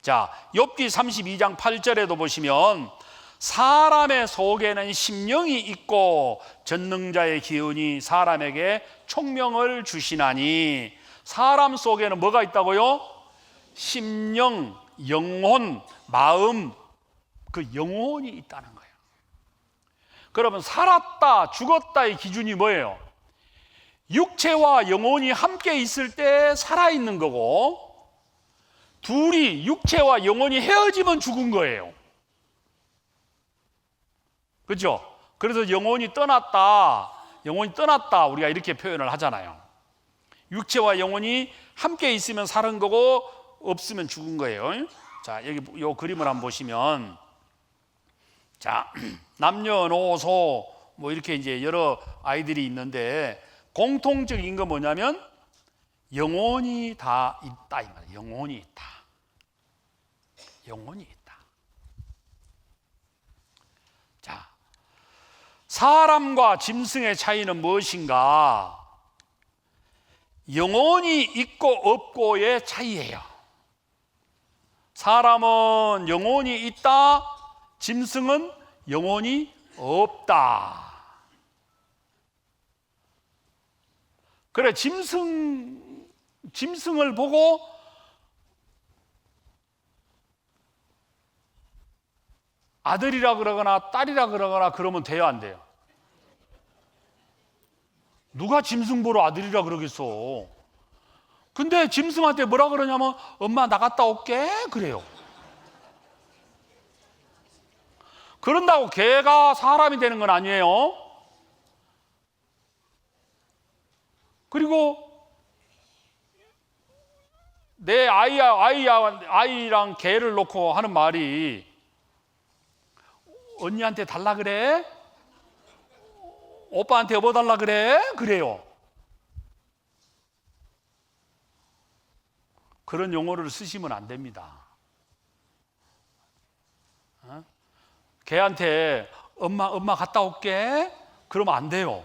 A: 자, 욥기 32장 8절에도 보시면 사람의 속에는 심령이 있고 전능자의 기운이 사람에게 총명을 주시나니. 사람 속에는 뭐가 있다고요? 심령, 영혼, 마음, 그 영혼이 있다는 거예요. 그러면 살았다, 죽었다의 기준이 뭐예요? 육체와 영혼이 함께 있을 때 살아있는 거고, 둘이 육체와 영혼이 헤어지면 죽은 거예요. 그렇죠? 그래서 영혼이 떠났다 우리가 이렇게 표현을 하잖아요. 육체와 영혼이 함께 있으면 사는 거고 없으면 죽은 거예요. 자, 여기 이 그림을 한번 보시면, 자, 남녀노소 뭐 이렇게 이제 여러 아이들이 있는데 공통적인 건 뭐냐면 영혼이 다 있다, 이 말이에요. 영혼이 있다. 영혼이 있다. 자, 사람과 짐승의 차이는 무엇인가? 영혼이 있고 없고의 차이예요. 사람은 영혼이 있다, 짐승은 영혼이 없다. 그래, 짐승을 보고 아들이라 그러거나 딸이라 그러거나 그러면 돼요, 안 돼요? 누가 짐승 보러 아들이라 그러겠어? 근데 짐승한테 뭐라 그러냐면 엄마 나갔다 올게 그래요. 그런다고 개가 사람이 되는 건 아니에요. 그리고 내 아이랑 개를 놓고 하는 말이 언니한테 달라 그래? 오빠한테 여보달라 그래? 그래요. 그런 용어를 쓰시면 안 됩니다. 개한테 엄마 갔다 올게 그러면 안 돼요.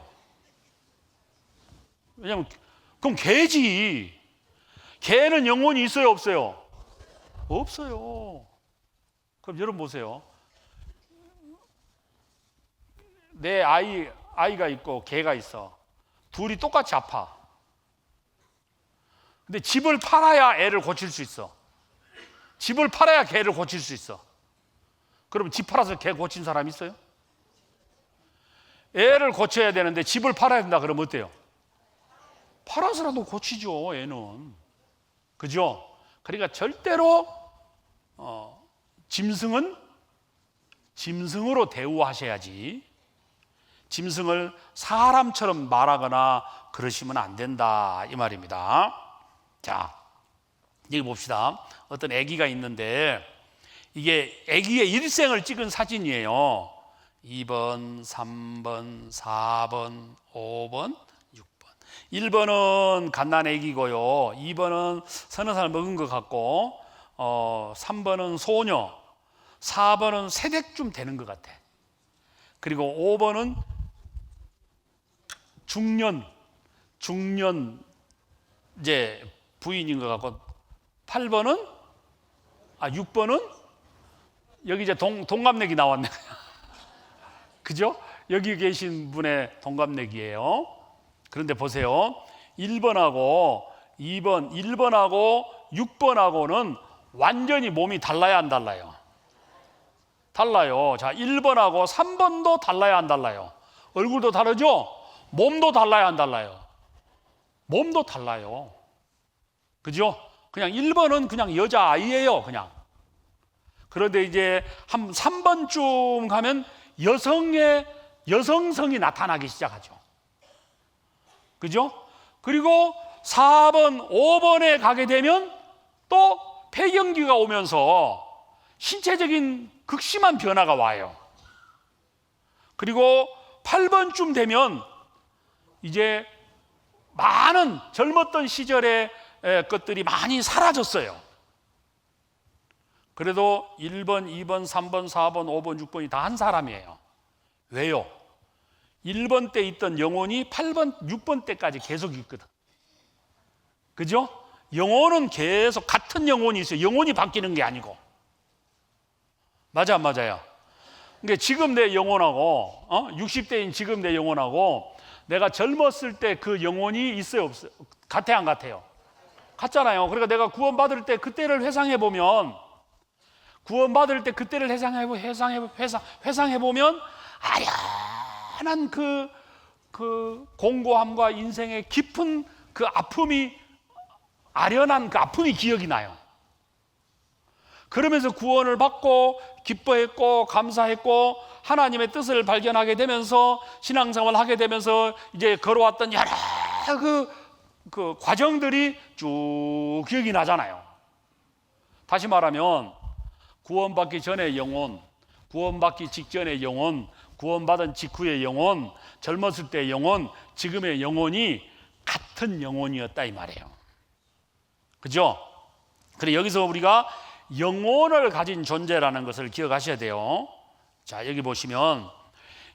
A: 왜냐면 그럼 개지. 개는 영혼이 있어요, 없어요? 없어요. 그럼 여러분 보세요. 내 아이가 있고 개가 있어. 둘이 똑같이 아파. 근데 집을 팔아야 애를 고칠 수 있어. 집을 팔아야 개를 고칠 수 있어. 그럼 집 팔아서 개 고친 사람 있어요? 애를 고쳐야 되는데 집을 팔아야 된다 그러면 어때요? 팔아서라도 고치죠, 애는. 그죠? 그러니까 절대로 짐승은 짐승으로 대우하셔야지, 짐승을 사람처럼 말하거나 그러시면 안 된다, 이 말입니다. 자, 여기 봅시다. 어떤 아기가 있는데 이게 아기의 일생을 찍은 사진이에요. 2번, 3번, 4번, 5번, 6번. 1번은 갓난아기고요. 2번은 서너 살 먹은 것 같고, 3번은 소녀, 4번은 새댁쯤 되는 것 같아. 그리고 5번은 중년 이제 부인인 것 같고, 6번은 여기 이제 동갑내기 나왔네. 그죠? 여기 계신 분의 동갑내기예요. 그런데 보세요. 1번하고 2번, 1번하고 6번하고는 완전히 몸이 달라야 안 달라요? 달라요. 자, 1번하고 3번도 달라야 안 달라요? 얼굴도 다르죠? 몸도 달라야 안 달라요? 몸도 달라요. 그죠? 그냥 1번은 그냥 여자아이예요, 그냥. 그런데 이제 한 3번쯤 가면 여성성이 나타나기 시작하죠. 그죠? 그리고 4번, 5번에 가게 되면 또 폐경기가 오면서 신체적인 극심한 변화가 와요. 그리고 8번쯤 되면 이제 많은 젊었던 시절의 것들이 많이 사라졌어요. 그래도 1번, 2번, 3번, 4번, 5번, 6번이 다 한 사람이에요. 왜요? 1번 때 있던 영혼이 8번, 6번 때까지 계속 있거든. 그죠? 영혼은 계속 같은 영혼이 있어요. 영혼이 바뀌는 게 아니고. 맞아, 안 맞아요? 그러니까 지금 내 영혼하고 60대인 지금 내 영혼하고 내가 젊었을 때 그 영혼이 있어요, 없어요? 같아요, 안 같아요? 같잖아요. 그러니까 내가 구원받을 때 그때를 회상해 보면 아련한 그 공고함과 인생의 깊은 그 아련한 그 아픔이 기억이 나요. 그러면서 구원을 받고 기뻐했고 감사했고 하나님의 뜻을 발견하게 되면서 신앙생활을 하게 되면서 이제 걸어왔던 여러 그 과정들이 쭉 기억이 나잖아요. 다시 말하면 구원받기 전의 영혼, 구원받기 직전의 영혼, 구원받은 직후의 영혼, 젊었을 때의 영혼, 지금의 영혼이 같은 영혼이었다 이 말이에요. 그죠? 그래 여기서 우리가 영혼을 가진 존재라는 것을 기억하셔야 돼요. 자, 여기 보시면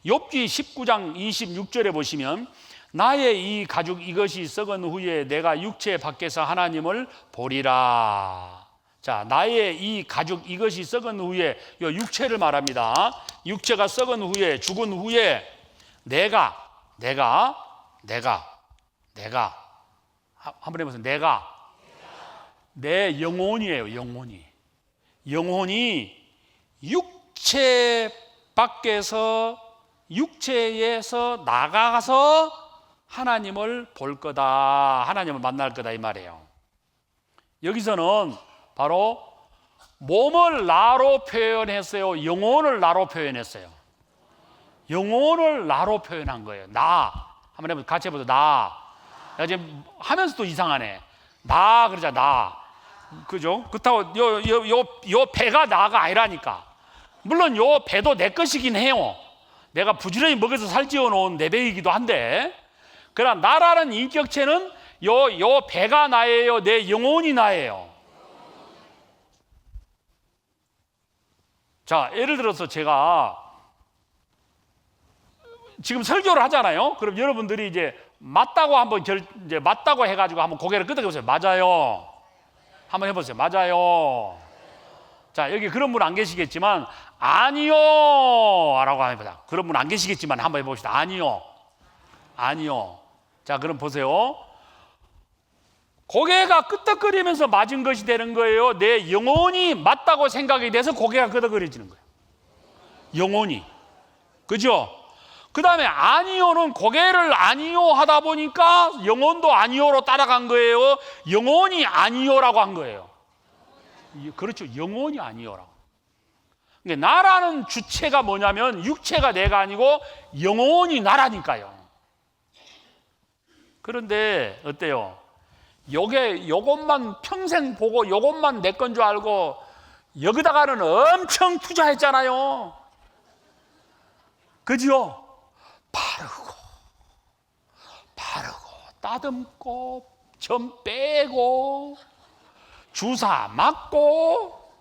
A: 욥기 19장 26절에 보시면 나의 이 가죽 이것이 썩은 후에 내가 육체 밖에서 하나님을 보리라. 자, 나의 이 가죽 이것이 썩은 후에 이 육체를 말합니다. 육체가 썩은 후에 죽은 후에 내가 한번 해보세요. 내 영혼이에요. 영혼이 육체에서 나가서 하나님을 볼 거다. 하나님을 만날 거다 이 말이에요. 여기서는 바로 몸을 나로 표현했어요? 영혼을 나로 표현했어요? 영혼을 나로 표현한 거예요. 나. 한번 해보세요. 같이 해보세요. 나. 지금 하면서도 이상하네. 나 그러자 나. 그죠? 그렇다고 요 배가 나가 아니라니까. 물론 요 배도 내 것이긴 해요. 내가 부지런히 먹여서 살찌워 놓은 내 배이기도 한데, 그러나 나라는 인격체는 요 배가 나예요? 내 영혼이 나예요? 자, 예를 들어서 제가 지금 설교를 하잖아요. 그럼 여러분들이 이제 맞다고 한번 이제 맞다고 해가지고 한번 고개를 끄덕여보세요. 맞아요. 한번 해보세요. 맞아요. 자, 여기 그런 분 안 계시겠지만 아니요 라고 합니다. 그런 분 안 계시겠지만 한번 해봅시다. 아니요. 자, 그럼 보세요. 고개가 끄덕거리면서 맞은 것이 되는 거예요? 내 영혼이 맞다고 생각이 돼서 고개가 끄덕거려지는 거예요? 영혼이. 그죠? 그 다음에 아니요는 고개를 아니요 하다 보니까 영혼도 아니요로 따라간 거예요? 영혼이 아니요라고 한 거예요? 그렇죠. 영혼이 아니요라고. 그러니까 나라는 주체가 뭐냐면 육체가 내가 아니고 영혼이 나라니까요. 그런데 어때요? 요것만 평생 보고 요것만 내 건 줄 알고 여기다가는 엄청 투자했잖아요. 그죠? 바르고 따듬고 점 빼고 주사 맞고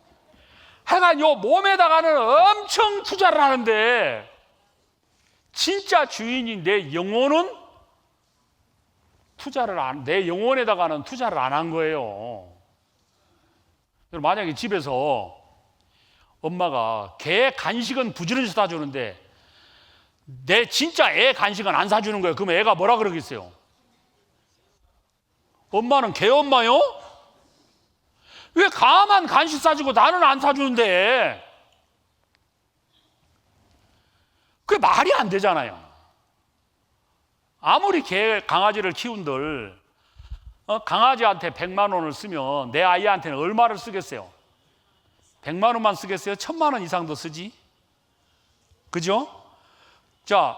A: 하여간 요 몸에다가는 엄청 투자를 하는데 진짜 주인인 내 영혼은 내 영혼에다가는 투자를 안 한 거예요. 만약에 집에서 엄마가 개 간식은 부지런히 사다 주는데 내 진짜 애 간식은 안 사주는 거예요. 그럼 애가 뭐라 그러겠어요? 엄마는 개엄마요? 왜 가만 간식 사주고 나는 안 사주는데? 그게 말이 안 되잖아요. 아무리 강아지를 키운들 강아지한테 100만 원을 쓰면 내 아이한테는 얼마를 쓰겠어요? 100만 원만 쓰겠어요? 1000만 원 이상도 쓰지? 그죠? 자,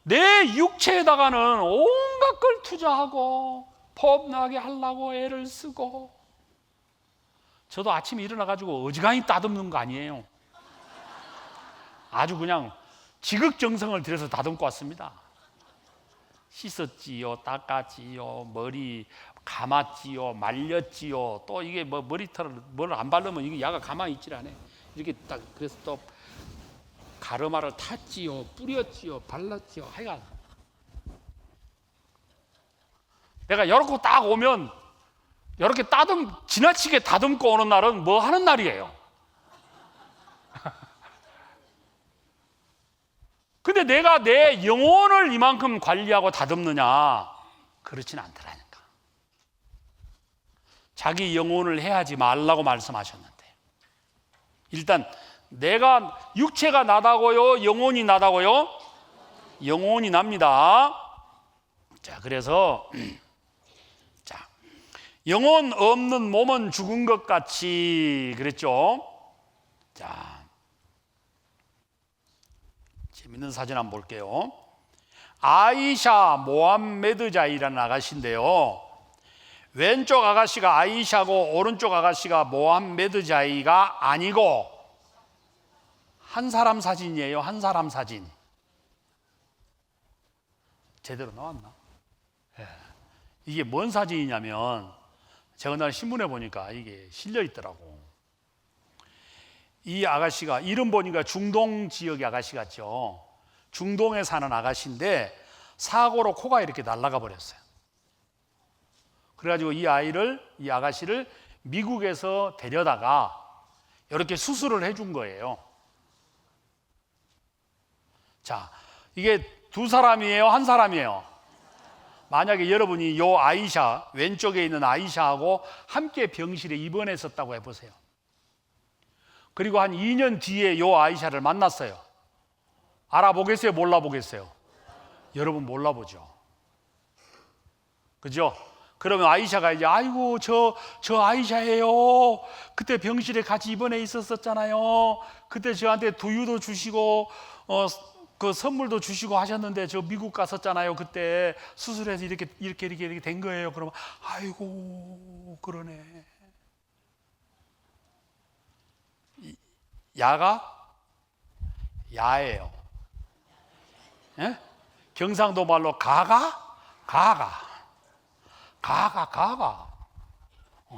A: 내 육체에다가는 온갖 걸 투자하고 폼나게 하려고 애를 쓰고, 저도 아침에 일어나가지고 어지간히 따듬는 거 아니에요. 아주 그냥 지극정성을 들여서 다듬고 왔습니다. 씻었지요, 닦았지요, 머리 감았지요, 말렸지요. 또 이게 뭐 머리털을 뭘 안 바르면 이게 야가 가만히 있질 않아요. 이렇게 딱 그래서 또 가르마를 탔지요, 뿌렸지요, 발랐지요. 하여간 내가 이렇게 딱 오면 이렇게 지나치게 다듬고 오는 날은 뭐 하는 날이에요? 근데 내가 내 영혼을 이만큼 관리하고 다듬느냐? 그렇진 않더라니까. 자기 영혼을 해하지 말라고 말씀하셨는데, 일단 내가 육체가 나다고요? 영혼이 나다고요? 영혼이 납니다. 자, 그래서 자, 영혼 없는 몸은 죽은 것 같이 그랬죠. 자, 재밌는 사진 한번 볼게요. 아이샤 모함메드자이라는 아가씨인데요, 왼쪽 아가씨가 아이샤고 오른쪽 아가씨가 모함메드자이가 아니고 한 사람 사진이에요. 한 사람 사진. 제대로 나왔나? 예. 이게 뭔 사진이냐면 제가 오늘 신문에 보니까 이게 실려 있더라고. 이 아가씨가 이름 보니까 중동 지역의 아가씨 같죠. 중동에 사는 아가씨인데 사고로 코가 이렇게 날아가 버렸어요. 그래가지고 이 아가씨를 미국에서 데려다가 이렇게 수술을 해준 거예요. 자, 이게 두 사람이에요? 한 사람이에요? 만약에 여러분이 요 아이샤, 왼쪽에 있는 아이샤하고 함께 병실에 입원했었다고 해보세요. 그리고 한 2년 뒤에 요 아이샤를 만났어요. 알아보겠어요? 몰라보겠어요? 여러분 몰라보죠. 그죠? 그러면 아이샤가 이제 아이고 저 아이샤예요. 그때 병실에 같이 입원해 있었잖아요. 그때 저한테 두유도 주시고 그 선물도 주시고 하셨는데 저 미국 갔었잖아요. 그때 수술해서 이렇게 된 거예요. 그러면 아이고 그러네. 야가 야예요. 예? 경상도 말로 가가.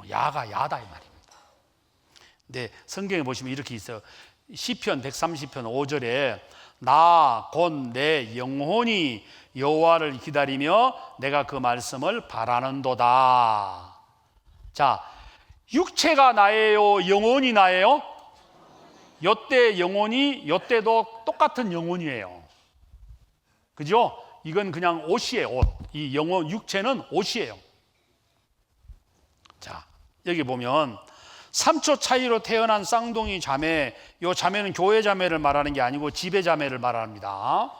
A: 야가 야다 이 말입니다. 근데 성경에 보시면 이렇게 있어요. 시편 130편 5절에 나 곧 내 영혼이 여호와를 기다리며 내가 그 말씀을 바라는도다. 자, 육체가 나예요? 영혼이 나예요? 요때 영혼이 요때도 똑같은 영혼이에요. 그죠? 이건 그냥 옷이에요. 옷. 이 영혼 육체는 옷이에요. 자, 여기 보면 3초 차이로 태어난 쌍둥이 자매, 요 자매는 교회 자매를 말하는 게 아니고 지배 자매를 말합니다.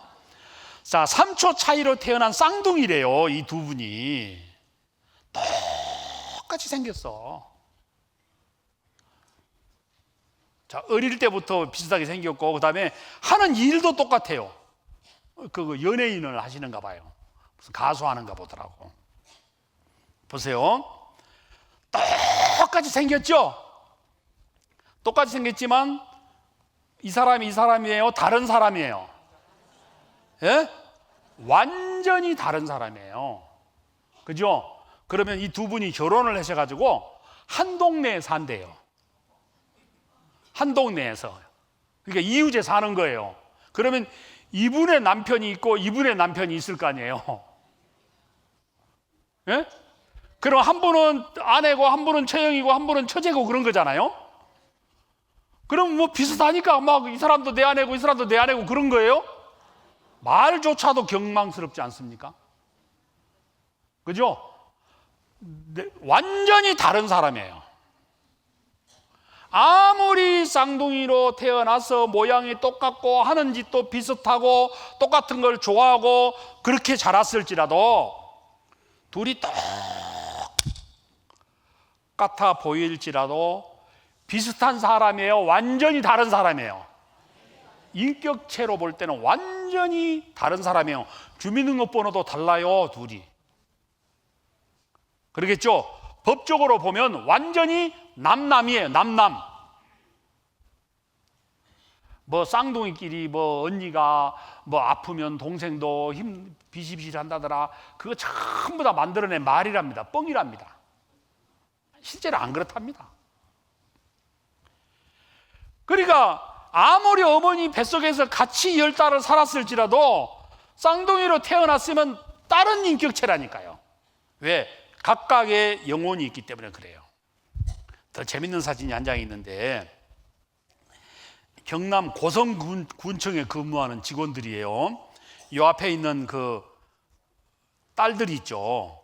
A: 자, 3초 차이로 태어난 쌍둥이래요. 이 두 분이 똑같이 생겼어. 자, 어릴 때부터 비슷하게 생겼고, 그 다음에 하는 일도 똑같아요. 그 연예인을 하시는가 봐요. 무슨 가수 하는가 보더라고. 보세요. 똑같이 생겼죠? 똑같이 생겼지만 이 사람이에요? 다른 사람이에요? 예? 완전히 다른 사람이에요. 그죠? 그러면 이 두 분이 결혼을 하셔가지고 한 동네에 산대요. 한 동네에서. 그러니까 이웃에 사는 거예요. 그러면 이분의 남편이 있고 이분의 남편이 있을 거 아니에요. 예? 그럼 한 분은 아내고 한 분은 처형이고 한 분은 처제고 그런 거잖아요. 그럼 뭐 비슷하니까 막 이 사람도 내 아내고 이 사람도 내 아내고 그런 거예요. 말조차도 경망스럽지 않습니까? 그죠? 완전히 다른 사람이에요. 아무리 쌍둥이로 태어나서 모양이 똑같고 하는 짓도 비슷하고 똑같은 걸 좋아하고 그렇게 자랐을지라도 둘이 똑같아 보일지라도 비슷한 사람이에요? 완전히 다른 사람이에요? 인격체로 볼 때는 완전히 다른 사람이에요. 주민등록번호도 달라요, 둘이. 그러겠죠? 법적으로 보면 완전히 남남이에요, 남남. 뭐 쌍둥이끼리 뭐 언니가 뭐 아프면 동생도 힘 비실비실 한다더라. 그거 전부 다 만들어낸 말이랍니다. 뻥이랍니다. 실제로 안 그렇답니다. 그러니까 아무리 어머니 뱃속에서 같이 10달을 살았을지라도 쌍둥이로 태어났으면 다른 인격체라니까요. 왜? 각각의 영혼이 있기 때문에 그래요. 더 재밌는 사진이 한 장 있는데 경남 고성군청에 근무하는 직원들이에요. 이 앞에 있는 그 딸들이 있죠.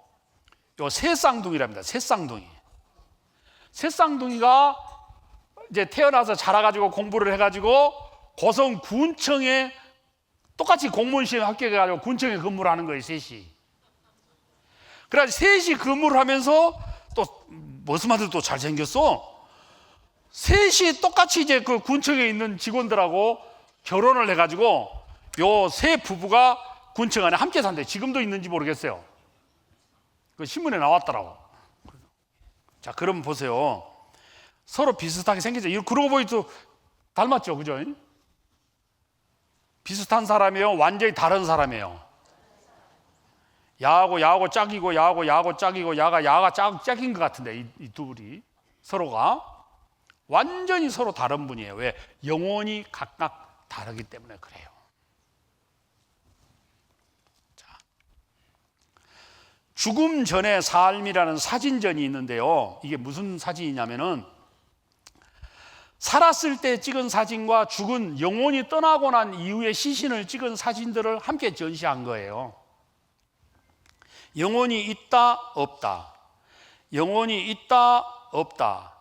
A: 요 새 쌍둥이랍니다. 새 쌍둥이. 새 쌍둥이가 이제 태어나서 자라가지고 공부를 해가지고 고성군청에 똑같이 공무원 시험 합격해가지고 군청에 근무를 하는 거예요. 셋이. 그래서 셋이 근무를 하면서 또 머스마들 또 잘생겼어. 셋이 똑같이 이제 그 군청에 있는 직원들하고 결혼을 해가지고 요 세 부부가 군청 안에 함께 산대. 지금도 있는지 모르겠어요. 그 신문에 나왔더라고. 자, 그럼 보세요. 서로 비슷하게 생기죠. 그러고 보니 또 닮았죠, 그죠? 비슷한 사람이에요? 완전히 다른 사람이에요? 야하고 짝이고 야하고 짝이고 야가 짝인 것 같은데 이 둘이 서로가 완전히 서로 다른 분이에요. 왜? 영혼이 각각 다르기 때문에 그래요. 자, 죽음 전의 삶이라는 사진전이 있는데요. 이게 무슨 사진이냐면은 살았을 때 찍은 사진과 죽은 영혼이 떠나고 난 이후의 시신을 찍은 사진들을 함께 전시한 거예요. 영혼이 있다, 없다. 영혼이 있다, 없다.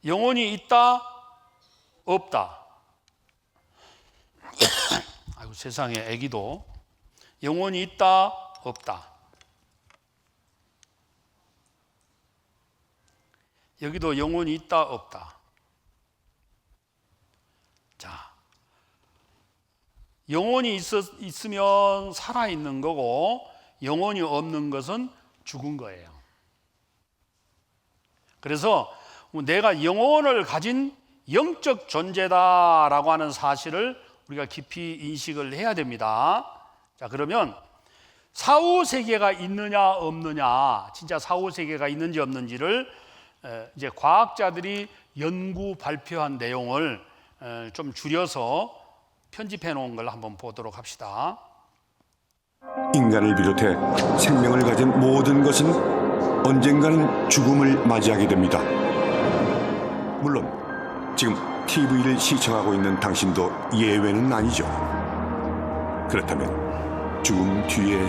A: 영혼이 있다, 없다. 아이고 세상에, 애기도 영혼이 있다, 없다. 여기도 영혼이 있다, 없다. 자, 영혼이 있으면 살아있는 거고 영혼이 없는 것은 죽은 거예요. 그래서 내가 영혼을 가진 영적 존재다라고 하는 사실을 우리가 깊이 인식을 해야 됩니다. 자, 그러면 사후세계가 있느냐 없느냐, 진짜 사후세계가 있는지 없는지를 이제 과학자들이 연구 발표한 내용을 좀 줄여서 편집해 놓은 걸 한번 보도록 합시다.
B: 인간을 비롯해 생명을 가진 모든 것은 언젠가는 죽음을 맞이하게 됩니다. 물론 지금 TV를 시청하고 있는 당신도 예외는 아니죠. 그렇다면 죽음 뒤의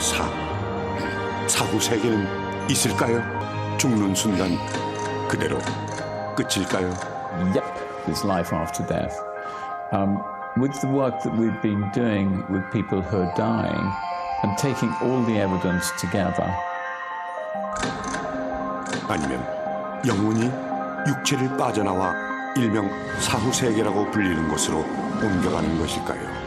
B: 사후 세계는 있을까요? 죽는 순간 그대로 끝일까요?
C: Yep, there's life after death. With the work that we've been doing with people who are dying and taking all the evidence together.
B: 아니면 영혼이 육체를 빠져나와 일명 사후 세계라고 불리는 곳으로 옮겨가는 것일까요?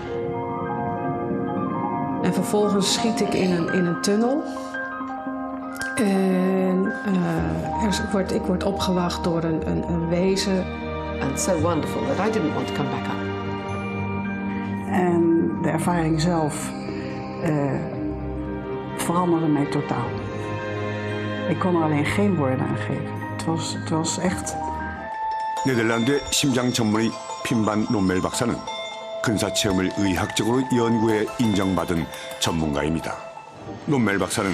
D: En vervolgens schiet ik in een tunnel. En ik word opgewacht door een wezen.
E: And so wonderful that I didn't want to come back up.
F: En de ervaring zelf veranderde mij totaal. Ik kon er alleen geen woorden aan geven. Het was echt...
B: 네덜란드의 심장 전문의 핀반 롬멜 박사는 근사체험을 의학적으로 연구해 인정받은 전문가입니다. 롬멜 박사는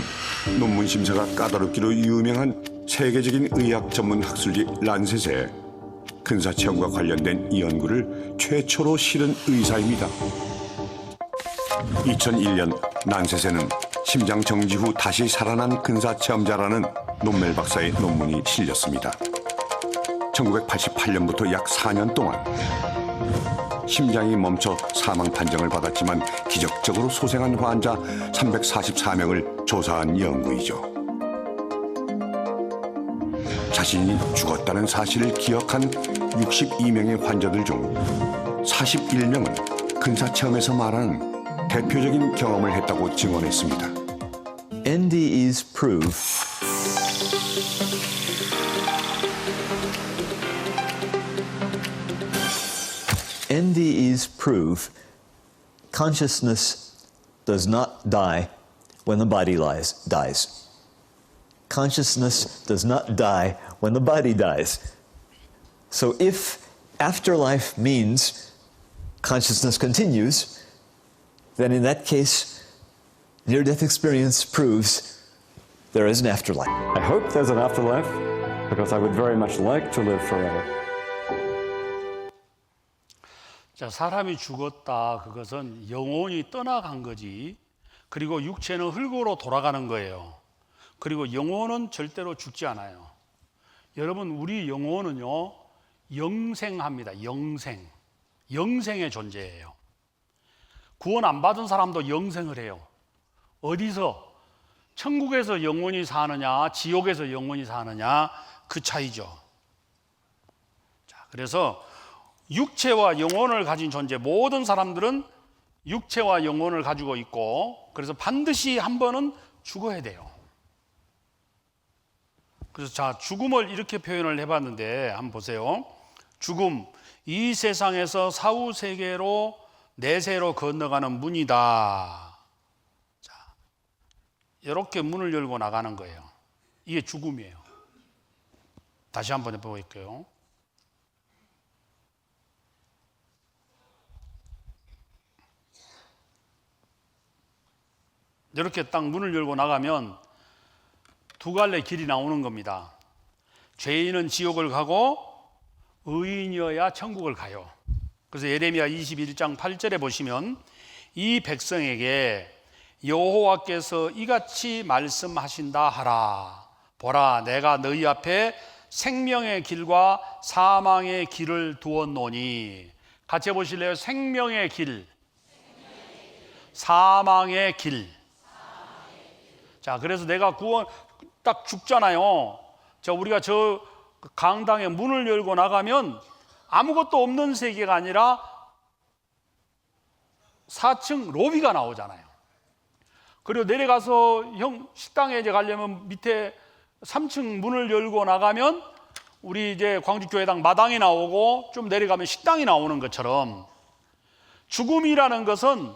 B: 논문 심사가 까다롭기로 유명한 세계적인 의학 전문 학술지 란셋에 근사체험과 관련된 연구를 최초로 실은 의사입니다. 2001년 란셋에는 심장 정지 후 다시 살아난 근사체험자라는 논멜 박사의 논문이 실렸습니다. 1988년부터 약 4년 동안 심장이 멈춰 사망 판정을 받았지만 기적적으로 소생한 환자 344명을 조사한 연구이죠. 자신이 죽었다는 사실을 기억한 62명의 환자들 중 41명은 근사체험에서 말하는 대표적인 경험을 했다고 증언했습니다.
G: NDE's prove NDE's prove consciousness does not die when the body dies. Consciousness does not die when the body dies. So if afterlife means consciousness continues, then in that case, near-death experience proves there is an afterlife.
H: I hope there's an afterlife because I would very much like to live forever.
A: 자, 사람이 죽었다, 그것은 영혼이 떠나간 거지. 그리고 육체는 흙으로 돌아가는 거예요. 그리고 영혼은 절대로 죽지 않아요. 여러분, 우리 영혼은요, 영생합니다. 영생의 존재예요. 구원 안 받은 사람도 영생을 해요. 어디서? 천국에서 영혼이 사느냐, 지옥에서 영혼이 사느냐, 그 차이죠. 자, 그래서 육체와 영혼을 가진 존재, 모든 사람들은 육체와 영혼을 가지고 있고, 그래서 반드시 한 번은 죽어야 돼요. 그래서 자, 죽음을 이렇게 표현을 해봤는데 한번 보세요. 죽음, 이 세상에서 사후 세계로 내세로 건너가는 문이다. 자, 이렇게 문을 열고 나가는 거예요. 이게 죽음이에요. 다시 한번 해볼게요. 이렇게 딱 문을 열고 나가면 두 갈래 길이 나오는 겁니다. 죄인은 지옥을 가고 의인이어야 천국을 가요. 그래서 예레미야 21장 8절에 보시면 이 백성에게 여호와께서 이같이 말씀하신다 하라. 보라, 내가 너희 앞에 생명의 길과 사망의 길을 두었노니. 같이 해보실래요? 생명의 길, 사망의 길. 자, 그래서 내가 구원 딱 죽잖아요. 자, 우리가 저 강당에 문을 열고 나가면 아무것도 없는 세계가 아니라 4층 로비가 나오잖아요. 그리고 내려가서 식당에 이제 가려면 밑에 3층 문을 열고 나가면 우리 이제 광주교회당 마당이 나오고 좀 내려가면 식당이 나오는 것처럼 죽음이라는 것은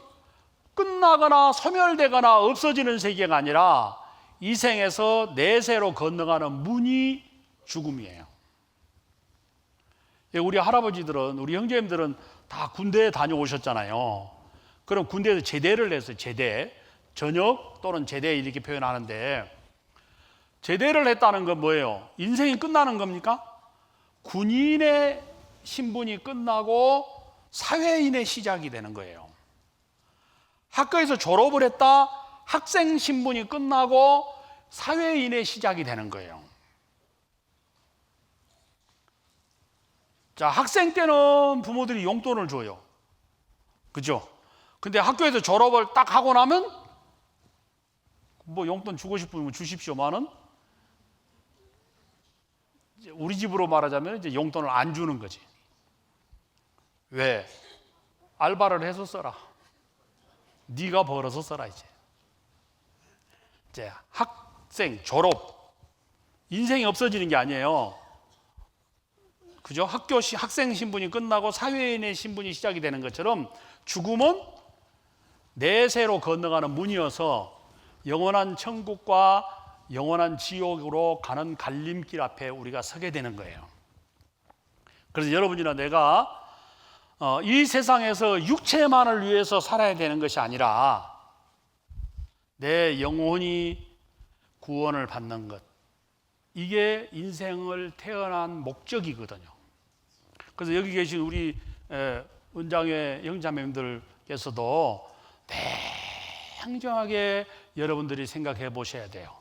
A: 끝나거나 소멸되거나 없어지는 세계가 아니라 이 생에서 내세로 건너가는 문이 죽음이에요. 우리 할아버지들은, 우리 형제님들은 다 군대에 다녀오셨잖아요. 그럼 군대에서 제대를 했어요. 제대, 전역 또는 제대 이렇게 표현하는데, 제대를 했다는 건 뭐예요? 인생이 끝나는 겁니까? 군인의 신분이 끝나고 사회인의 시작이 되는 거예요. 학교에서 졸업을 했다, 학생 신분이 끝나고 사회인의 시작이 되는 거예요. 자, 학생 때는 부모들이 용돈을 줘요. 그죠? 근데 학교에서 졸업을 딱 하고 나면 뭐 용돈 주고 싶으면 주십시오만은 우리 집으로 말하자면 이제 용돈을 안 주는 거지. 왜? 알바를 해서 써라. 네가 벌어서 써라 이제. 이제 학생 졸업, 인생이 없어지는 게 아니에요. 그죠? 학생 신분이 끝나고 사회인의 신분이 시작이 되는 것처럼 죽음은 내세로 건너가는 문이어서 영원한 천국과 영원한 지옥으로 가는 갈림길 앞에 우리가 서게 되는 거예요. 그래서 여러분이나 내가 이 세상에서 육체만을 위해서 살아야 되는 것이 아니라 내 영혼이 구원을 받는 것, 이게 인생을 태어난 목적이거든요. 그래서 여기 계신 우리 은장회 형제자매님들께서도 냉정하게 여러분들이 생각해 보셔야 돼요.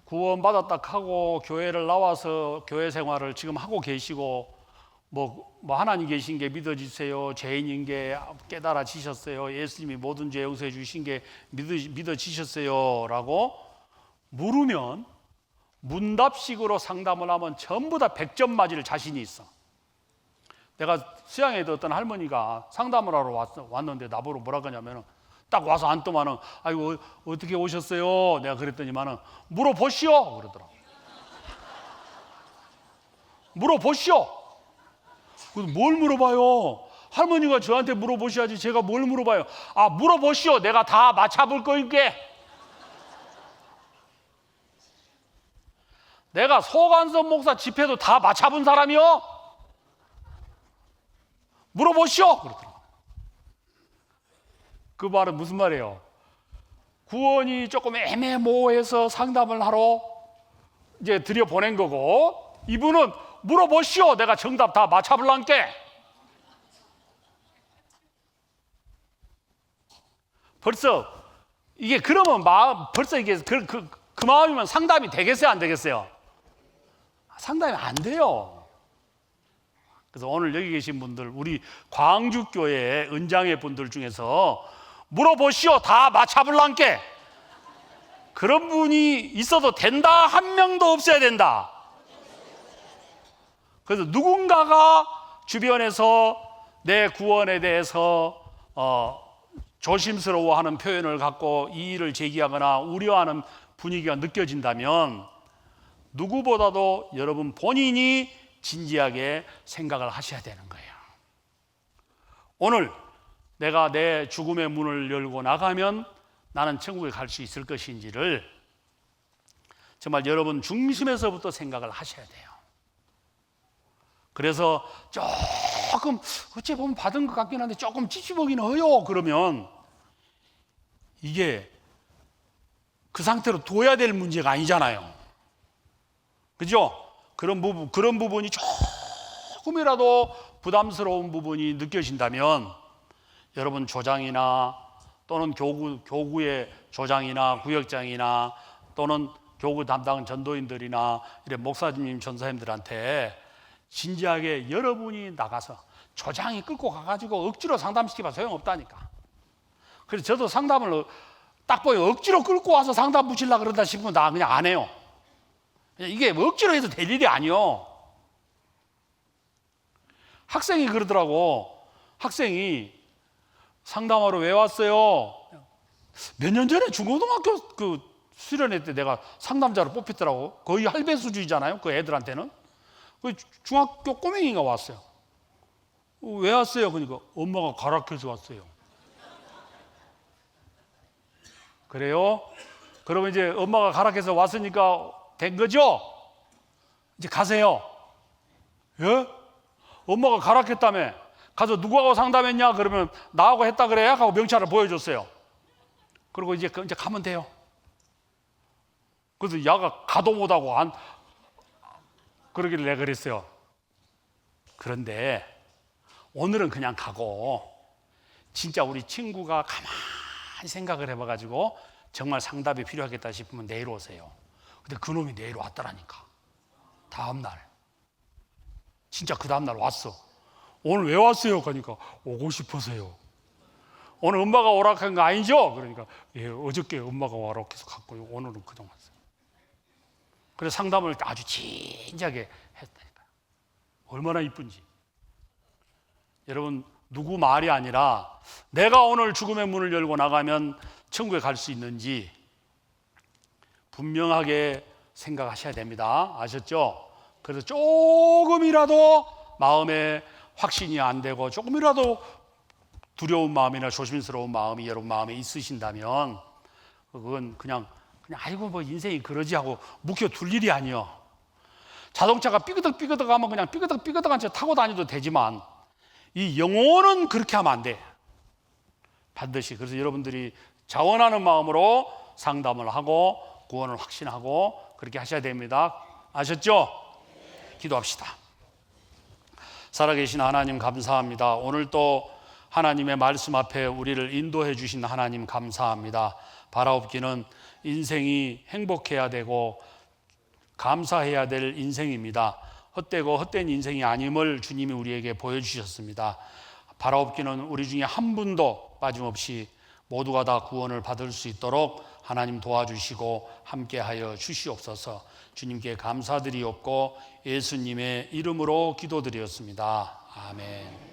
A: 구원받았다 하고 교회를 나와서 교회 생활을 지금 하고 계시고 뭐 하나님 계신 게 믿어지세요, 죄인인 게 깨달아지셨어요, 예수님이 모든 죄 용서해 주신 게 믿어지셨어요 라고 물으면 문답식으로 상담을 하면 전부 다 100점 맞을 자신이 있어. 내가 수양회도 어떤 할머니가 상담을 하러 왔는데 나보러 뭐라 그러냐면 딱 와서 앉더만은 아이고 어떻게 오셨어요? 내가 그랬더니만은 물어보시오 그러더라고. 물어보시오. 그래서 뭘 물어봐요? 할머니가 저한테 물어보셔야지 제가 뭘 물어봐요? 아, 물어보시오. 내가 다 맞춰볼 거니까. 내가 소관섭 목사 집회도 다 맞춰본 사람이요? 물어보시오. 그러더라고. 그 말은 무슨 말이에요? 구원이 조금 애매모호해서 상담을 하러 이제 들여보낸 거고, 이분은 물어보시오. 내가 정답 다 맞춰볼란께. 벌써 이게 그러면 벌써 이게 그 마음이면 상담이 되겠어요, 안 되겠어요? 상담이 안 돼요. 그래서 오늘 여기 계신 분들, 우리 광주교회 은장회 분들 중에서 물어보시오. 다 맞춰볼란께. 그런 분이 있어도 된다. 한 명도 없어야 된다. 그래서 누군가가 주변에서 내 구원에 대해서 조심스러워하는 표현을 갖고 이의를 제기하거나 우려하는 분위기가 느껴진다면 누구보다도 여러분 본인이 진지하게 생각을 하셔야 되는 거예요. 오늘 내가 내 죽음의 문을 열고 나가면 나는 천국에 갈 수 있을 것인지를 정말 여러분 중심에서부터 생각을 하셔야 돼요. 그래서 조금 어찌 보면 받은 것 같긴 한데 조금 찌찌보기는 해요. 그러면 이게 그 상태로 둬야 될 문제가 아니잖아요. 그죠? 그런 부분이 조금이라도 부담스러운 부분이 느껴진다면 여러분 조장이나 또는 교구의 조장이나 구역장이나 또는 교구 담당 전도인들이나 이런 목사님 전사님들한테 진지하게 여러분이 나가서 조장이 끌고 가가지고 억지로 상담시키면 소용없다니까. 그래서 저도 상담을 딱 보여 억지로 끌고 와서 상담 붙이려고 그런다 싶으면 나 그냥 안 해요. 이게 억지로 해서 될 일이 아니요. 학생이 그러더라고. 학생이 상담하러 왜 왔어요? 몇 년 전에 중고등학교 그 수련회 때 내가 상담자로 뽑혔더라고. 거의 할배 수준이잖아요. 그 애들한테는. 그 중학교 꼬맹이가 왔어요. 왜 왔어요? 그러니까 엄마가 가락해서 왔어요. 그래요? 그러면 이제 엄마가 가락해서 왔으니까 된 거죠? 이제 가세요. 예? 엄마가 가락했다며. 가서 누구하고 상담했냐? 그러면 나하고 했다 그래? 하고 명찰을 보여줬어요. 그리고 이제 가면 돼요. 그래서 야가 가도 못하고 그러길래 내가 그랬어요. 그런데 오늘은 그냥 가고 진짜 우리 친구가 가만히 생각을 해봐가지고 정말 상담이 필요하겠다 싶으면 내일 오세요. 근데 그놈이 내일 왔더라니까. 다음날 진짜 그 다음날 왔어. 오늘 왜 왔어요? 그러니까 오고 싶어서요. 오늘 엄마가 오락한 거 아니죠? 그러니까 예, 어저께 엄마가 오락해서 갔고요. 오늘은 그동안 왔어요. 그래서 상담을 아주 진지하게 했다니까요. 얼마나 이쁜지. 여러분 누구 말이 아니라 내가 오늘 죽음의 문을 열고 나가면 천국에 갈 수 있는지 분명하게 생각하셔야 됩니다. 아셨죠? 그래서 조금이라도 마음에 확신이 안 되고 조금이라도 두려운 마음이나 조심스러운 마음이 여러분 마음에 있으신다면 그건 그냥 아이고 뭐 인생이 그러지 하고 묵혀둘 일이 아니요. 자동차가 삐그덕 하면 그냥 삐그덕한 채 타고 다녀도 되지만 이 영혼은 그렇게 하면 안 돼. 반드시. 그래서 여러분들이 자원하는 마음으로 상담을 하고 구원을 확신하고 그렇게 하셔야 됩니다. 아셨죠? 기도합시다. 살아계신 하나님 감사합니다. 오늘 또 하나님의 말씀 앞에 우리를 인도해 주신 하나님 감사합니다. 바라옵기는 인생이 행복해야 되고 감사해야 될 인생입니다. 헛되고 헛된 인생이 아님을 주님이 우리에게 보여주셨습니다. 바라옵기는 우리 중에 한 분도 빠짐없이 모두가 다 구원을 받을 수 있도록 하나님 도와주시고 함께하여 주시옵소서. 주님께 감사드리옵고 예수님의 이름으로 기도드렸습니다. 아멘.